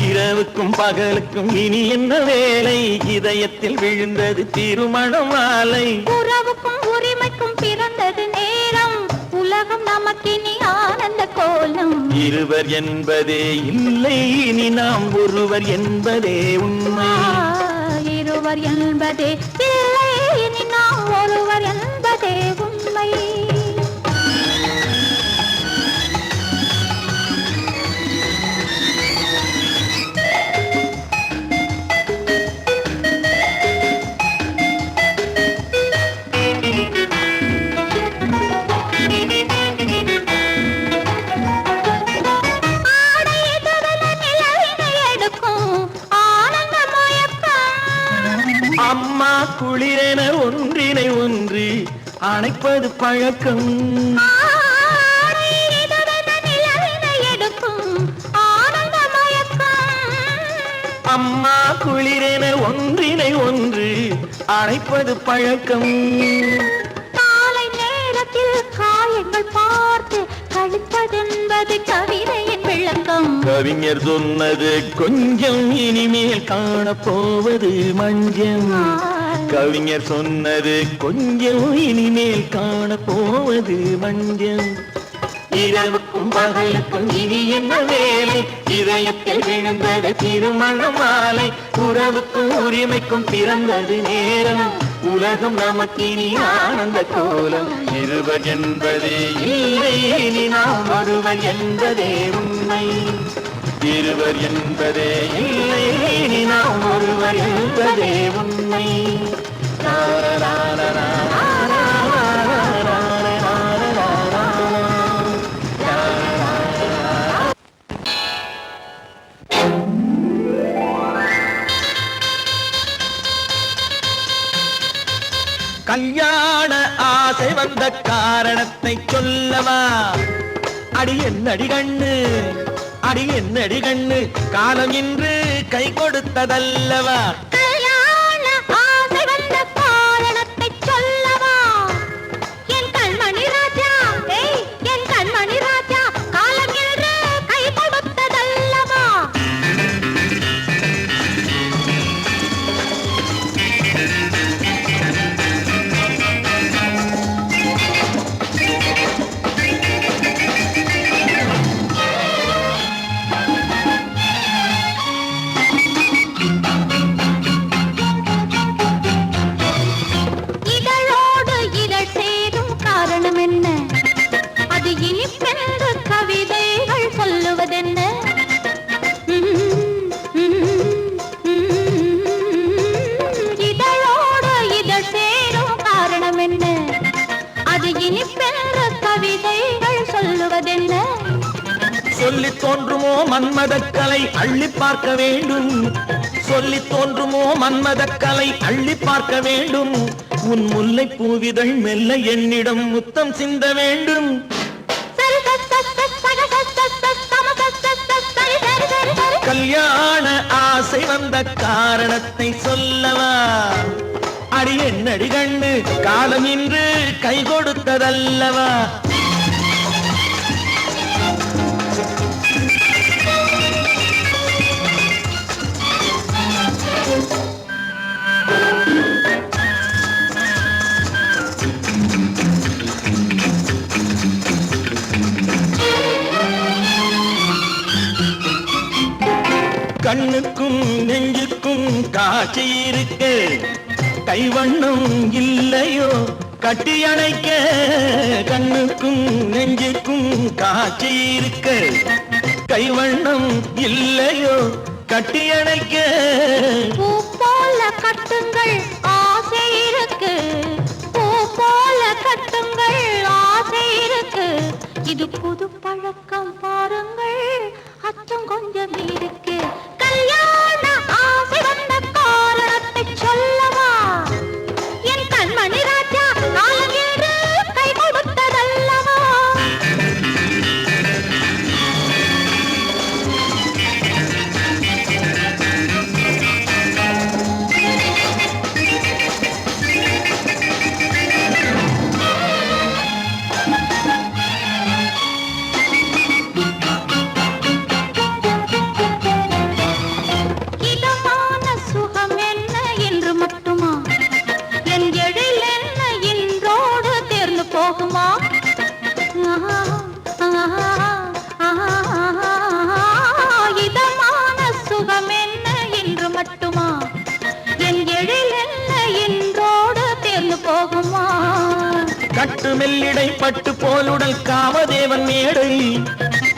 இரவுக்கும் பகலுக்கும் இனி என்ன வேலை இதயத்தில் விழுந்தது திருமண மாலை உறவுக்கும் உரிமைக்கும் பிறந்தது நேரம் உலகம் நமக்கினி ஆனந்த கோலம் இருவர் என்பதே இல்லை இனி நாம் ஒருவர் என்பதே உண்மை இருவர் என்பதே இல்லை இனி நாம் ஒருவர் என்பதே உண்மை. அம்மா குளிரென ஒன்றினை ஒன்று அணைப்பது பழக்கம். அம்மா குளிரென ஒன்றினை ஒன்று அணைப்பது பழக்கம். காலை நேரத்தில் காயங்கள் பார்த்து கழிப்பதென்பது கவிதையின் விளக்கம். கவிஞர் சொன்னது கொஞ்சம் இனிமேல் காணப்போவது மஞ்சள். கவிஞர் சொன்னது கொஞ்சம் இனிமேல் காணப்போவது மஞ்சள். இரவுக்கும் பகலுக்கும் இனி என்ன வேலை, இதயத்தில் விழுந்தது திருமண மாலை. உறவுக்கும் உரிமைக்கும் பிறந்தது நேரம், உலகம் நமக்கினி ஆனந்த கோலம். இருவர் என்பதே இல்லை, இனி நாம் ஒருவர் என்பதே உண்மை. இருவர் என்பதே இல்லை, இனி நாம் ஒருவர் என்பதே உண்மை. கல்யாண ஆசை வந்த காரணத்தை சொல்லவா? அடி என்னடி கண்ணு, அடி என்னடி கண்ணு, காலம் இன்று கை கொடுத்ததல்லவா? கல்யாண ஆசை வந்த காரணத்தை சொல்லவா? என் கண்மணி ராஜா, என் கண்மணி ராஜா, காலம் இன்று கை கொடுத்ததல்லவா? சொல்லி தோன்றுமோ மன்மதக்கலை அள்ளி பார்க்க வேண்டும். சொல்லி தோன்றுமோ மன்மதக்கலை அள்ளி பார்க்க வேண்டும். உன் முல்லை பூவிதழ் மெல்ல என்னிடம் முத்தம் சிந்த வேண்டும். கல்யாண ஆசை வந்த காரணத்தை சொல்லவா? அடி என்னடி கண்ணு, காலம் இன்று கை கொடுத்ததல்லவா? கண்ணுக்கும் நெஞ்சுக்கும் காட்சி இருக்க, கைவண்ணம் இல்லையோ கட்டி அணைக்க. கண்ணுக்கும் நெஞ்சுக்கும் காட்சி இருக்க, கைவண்ணம் இல்லையோ கட்டி அணைக்க. பூ போல கட்டுங்கள் ஆசை இருக்கு, பூ போல கட்டுங்கள் ஆசை இருக்கு. இது புது பழக்கம் பாருங்கள், அச்சம் கொஞ்சம் இருக்கு. கல்யாண ஆசை வந்த காரணத்தை சொல்லவா? என் கண்மணி ராஜா, காலம் என்று கை கொடுத்ததல்லவா? கட்டு மெல்லிடை பட்டு போலுடல் காமதேவன் மேடை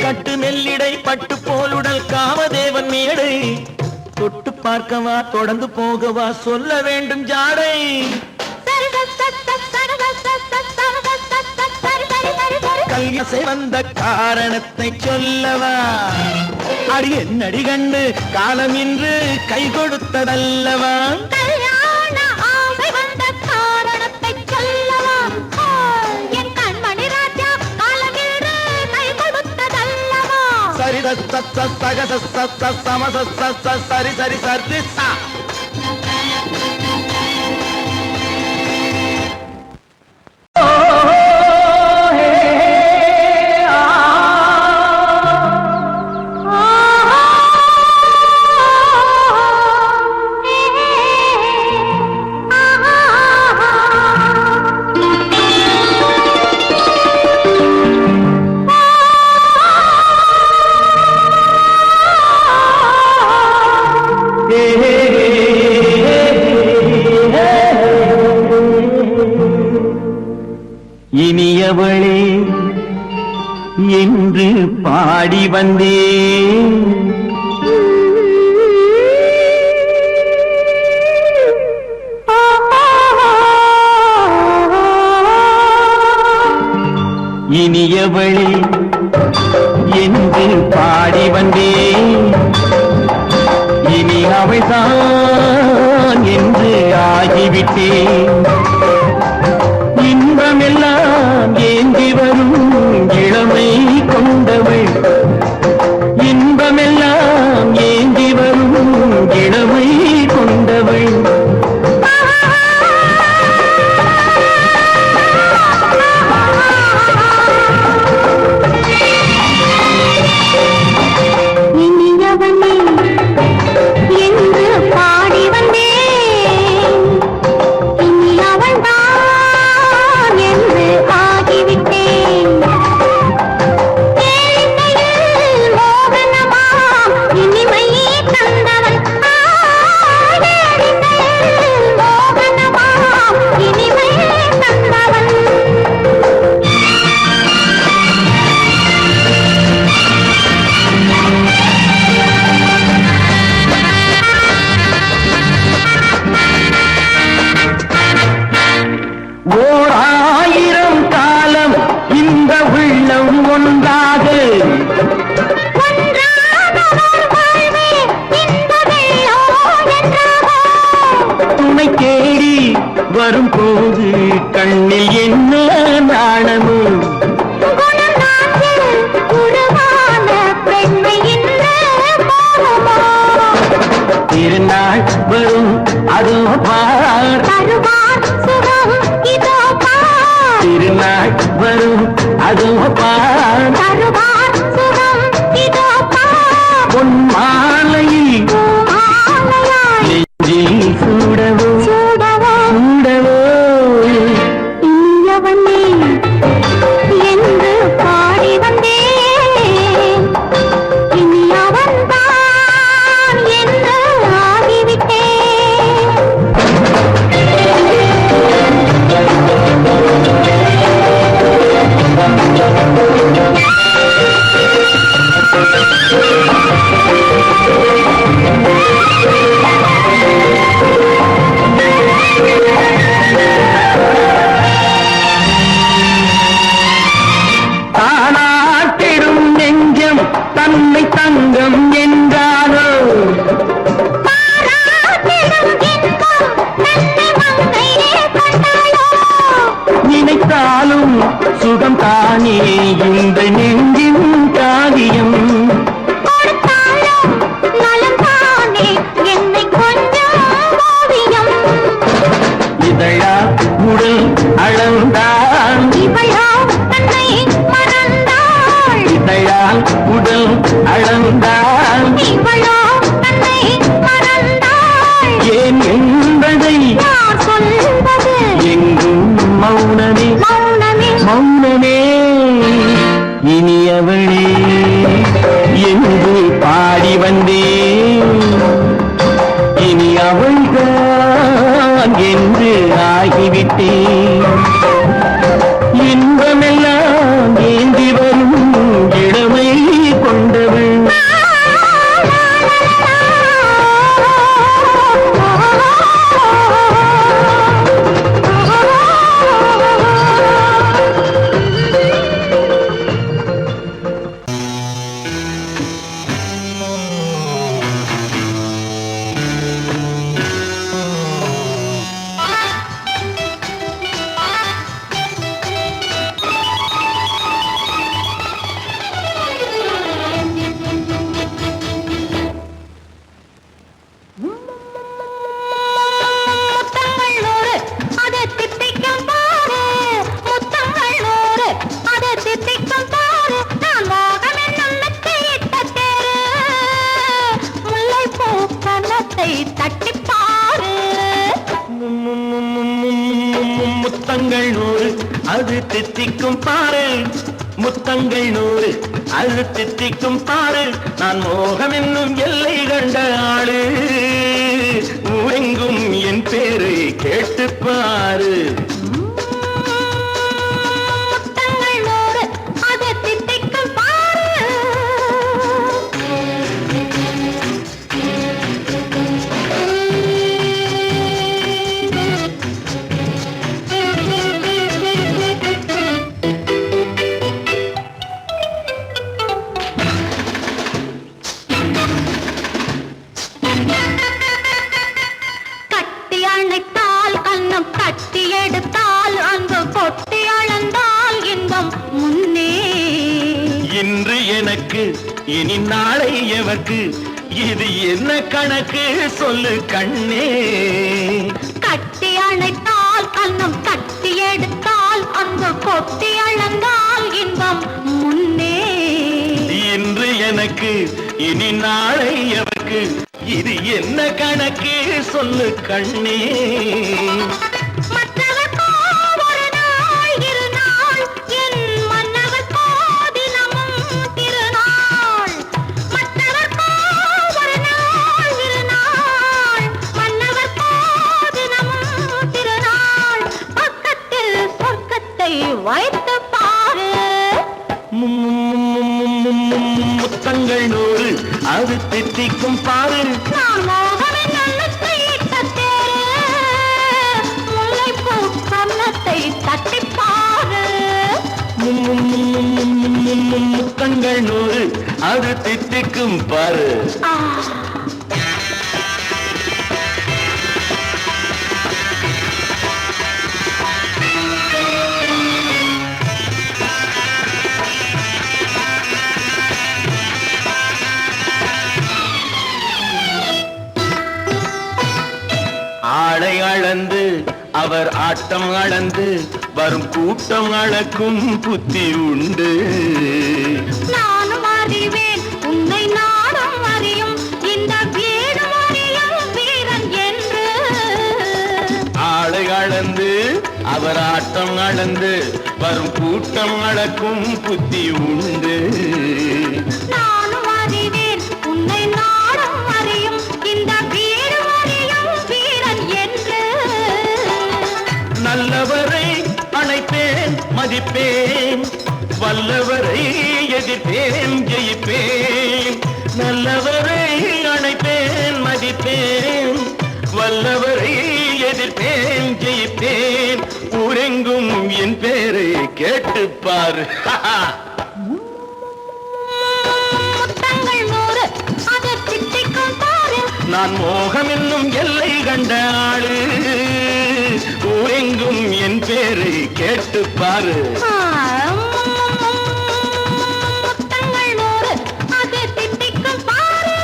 கட்டு மெல்லிடை பட்டு போலுடல் காமதேவன் மேடை தொட்டு பார்க்கவா தொடர்ந்து போகவா சொல்ல வேண்டும் ஜாடை கல்யாசை வந்த காரணத்தை சொல்லவா அடி என்னடி கண்டு காலம் இன்று கை கொடுத்ததல்லவா சரி சரி சரி சரி இனியவளே என்று பாடி வந்தேன் இனியவளே என்று பாடி வந்தேன் இனி அவள்தான் என்று ஆகிவிட்டேன் இன்பமெல்லாம் ஏந்தி வரும் இளமை கொண்டவள் இன்பமெல்லாம் ஏந்தி வரும் இளமை கொண்டவள் இனியவனே என்று பாடி வந்தேன் இனி அவள்தான் என்று ஆகிவிட்டேன் கேளிக்கையில் மோகனமாம் இனிமை தந்தவன் கேளிக்கையில் மோகனமாம் இனிமை தந்தவன் ஓர் ஆயிரம் காலம் இந்த உள்ளம் ஒன்றாக துணை தேடி வரும்போது கண்ணில் என்ன நாணமும் திருநாள் வரும் அதோ பார் திருநாள் வரும் அதோ பார் பொன் மாலையில் நெஞ்சில் சூடவோ சூடவோ இனியவனே என்று பாடி வந்தேன் இனி அவன்தான் என்று ஆகிவிட்டேன் தானாட்டிடும் நெஞ்சம் தன்னை தங்கம் என்றாரோ நினைத்தாலும் சுகம் தானே இந்த நெஞ்சின் காவியம் இதழா உடல் அளந்தான் இதழால் உடல் அளந்தான் ஏன் என்பதை எங்கும் மௌனமே மௌனமே இனியவளே என்று பாடி வந்தேன் இனி அவள்தான் என்று ஆகிவிட்டேன் முத்தங்கள் 100 அது தித்திக்கும் பாரு, முத்தங்கள் 100 அது தித்திக்கும் பாரு. நான் மோகம் என்னும் எல்லை கண்ட ஆளு, ஊரெங்கும் என் பேரை கேட்டு பாரு. இன்று எனக்கு இனி நாளை எவர்க்கு, இது என்ன கணக்கு சொல்லு கண்ணே. கட்டி அணைத்தால் கண்ணம் கட்டி எடுத்தால் அங்கு கொட்டி அளந்தால் இன்பம் முன்னே. இன்று எனக்கு இனி நாளை எவர்க்கு, இது என்ன கணக்கு சொல்லு கண்ணே. வைத்து பாரு. முத்தங்கள் 100 அது தித்திக்கும் பாரு. நான் மோகனின் எண்ணத்தை இட்ட தேரு, முல்லைப்பூ கன்னத்தை தட்டிப் பாரு. முத்தங்கள் 100 அது தித்திக்கும் பாரு. ஆளை அளந்து அவர் ஆட்டம் அளந்து வரும் கூட்டம் அளக்கும் புத்தி உண்டு. நானும் அறிவேன் உன்னை நாடும் அறியும் இந்த வீடு அறியும் வீரன் என்று. ஆளை அளந்து அவர் ஆட்டம் அளந்து வரும் கூட்டம் அளக்கும் புத்தி உண்டு. நானும் அறிவேன் உன்னை நாடும் அறியும் இந்த வீடு அறியும் வீரன் என்று. நல்லவரை அழைப்பேன் மதிப்பேன், வல்லவரை எதிர்ப்பேன் ஜெயிப்பேன். நல்லவரை அழைப்பேன் மதிப்பேன், வல்லவரை எதிர்ப்பேன் ஜெயிப்பேன். ஊரெங்கும் என் பேரை கேட்டுப்பார். முத்தங்கள் 100 அது தித்திக்கும் பாரு. நான் மோகம் என்னும் எல்லை கண்ட ஆளு, ஊரெங்கும் என் பேரை கேட்டுப்பாரு. முத்தங்கள் 100 அது தித்திக்கும் பாரு.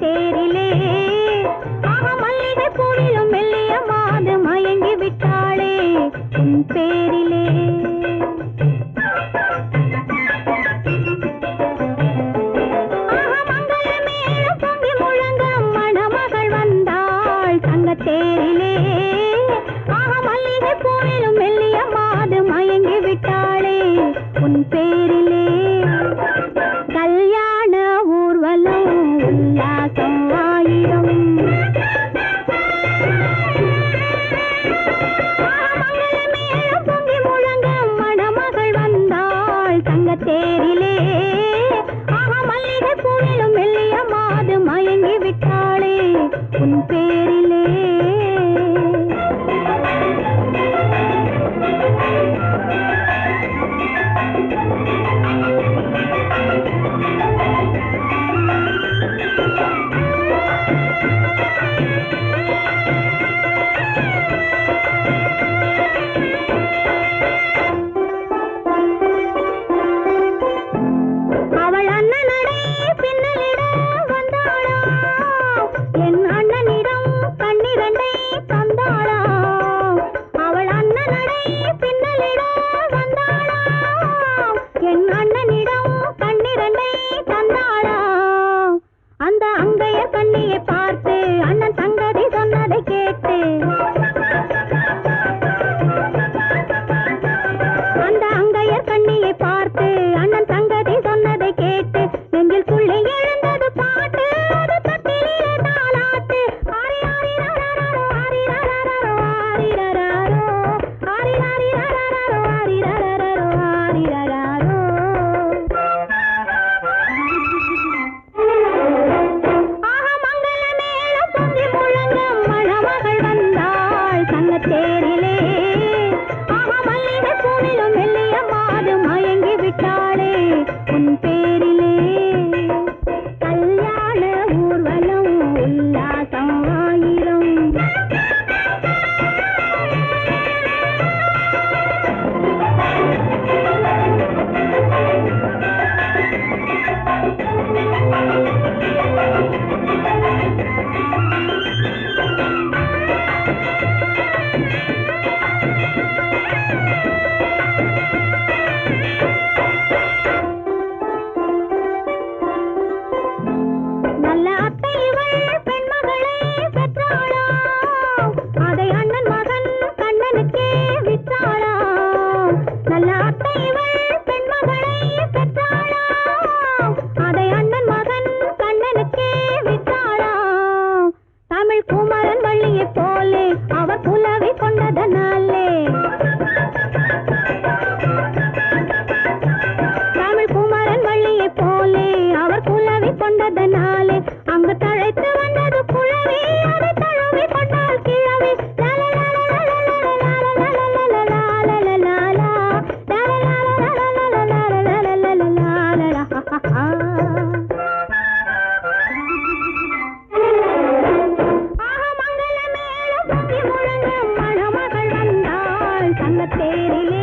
தேரிலே ஆக மல்லிகை பூவிலும் மெல்லிய மாது மயங்கி விட்டாளே உன் பேரிலே. ஆக மங்கள மேளம் பொங்கி முழங்க மணமகள் வந்தாள் தங்க தேரிலே. ஆக மல்லிகை பூவிலும் மெல்லிய மாது மயங்கி விட்டாளே உன் பேரிலே. கல்யாண ஊர்வலம் உல்லாசம் ஆயிரம், மங்கள மேளம் பொங்கி கண்ணத்தேரிலே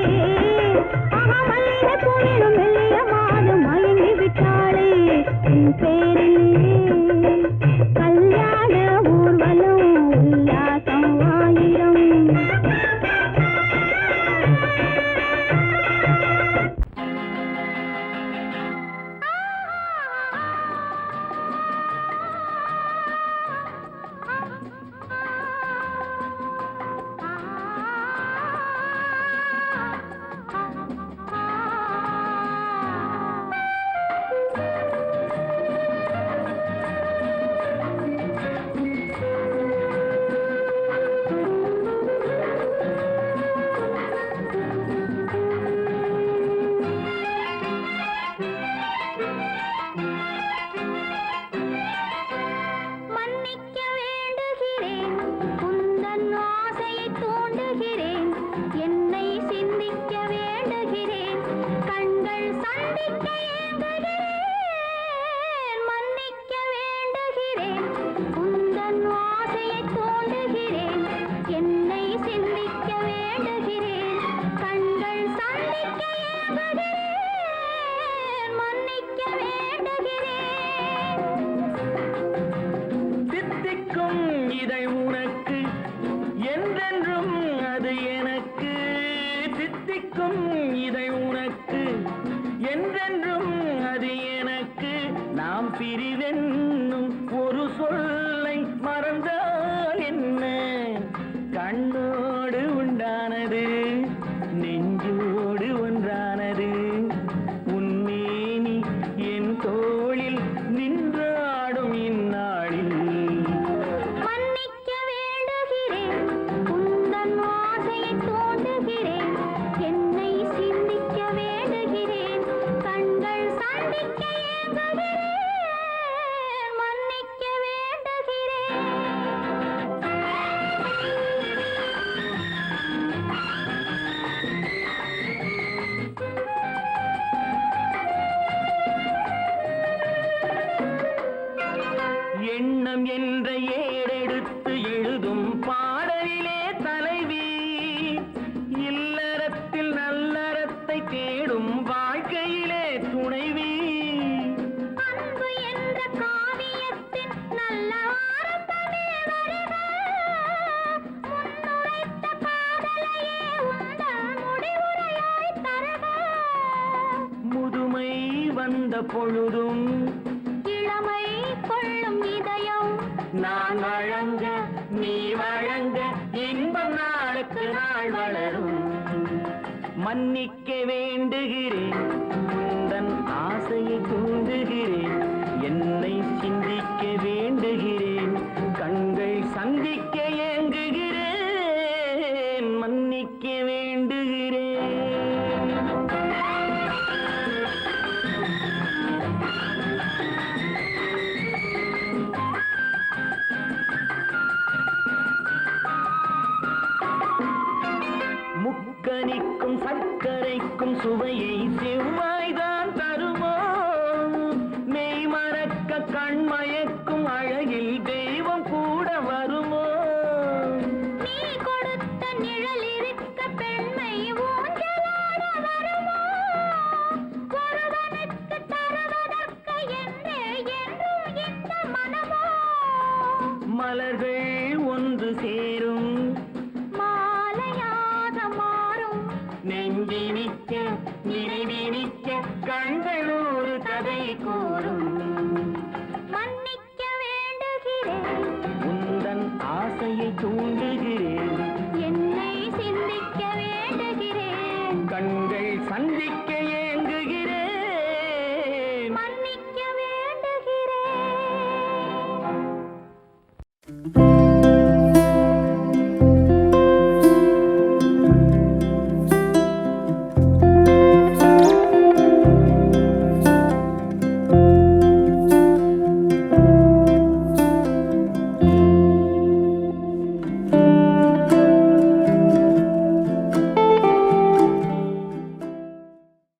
மல்லிகை பூவிலும் மெல்லிய மாது மயங்கி விட்டாளே உன் பேரிலே கல்யாண ஊர்வலம் உல்லாசம் ஆயிரம். பிரிவென்னும் ஒரு சொல்லை மறந்தால் என்ன? கண்ணோடு உண்டானது நெஞ்சோடு ஒன்றானது. உன்னேனி என் தோளில் நின்றாடும் இந்நாளில் மன்னிக்க வேண்டுகிறேன், உந்தன் ஆசையை தோண்டுகிறேன், என்னை சிந்திக்க வேண்டுகிறேன், கண்கள் சந்திக்க ஏங்குகிறேன், மன்னிக்க வேண்டுகிறேன். எண்ணம் என்ற ஏடெடுத்து எழுதும் பாடலிலே தலைவி, இல்லறத்தில் நல்லறத்தை தேடும் வாழ்க்கையிலே துணைவி. அன்பு என்ற காவியத்தின் நல்ல ஆரம்பமே வருக, முன்னுரைத்த காதலையே உந்தன் முடிவுரையாய் தருக. முதுமை வந்த பொழுதும் இளமை கொள்ளும் இதயம் நான் வழங்க நீ வழங்க இன்பம் நாளுக்கு நாள் வளரும். மன்னிக்க வேண்டுகிறேன், உந்தன் ஆசையை தூண்டுகிறேன், என்னை சிந்திக்க வேண்டுகிறேன், கண்கள் சந்திக்க ஏங்குகிறேன், மன்னிக்க வேண்டுகிறேன். முக்கனிக்கும் சர்க்கரைக்கும் சுவையை செவ்வாய்தான் தருமோ? மெய் மறக்க கண்மயக்கும் அழகில் தெய்வம் கூட வருமோ? நீ கொடுத்த நிழல் இருக்க பெண்மை ஊஞ்சலாட வருமோ? ஒருவனுக்கு தருவதற்கு என்றே என்றும் இந்த மனமோ? மலர்கள் ஒன்று சேரும் மாலையாக மாறும் நெஞ்சினிக்க நினைவினிக்க கண்கள் ஒரு கதை கூறும். மன்னிக்க வேண்டுகிறேன், உந்தன் ஆசையை தூண்டுகிறேன், என்னை சிந்திக்க வேண்டுகிறேன், கண்கள் சந்திக்க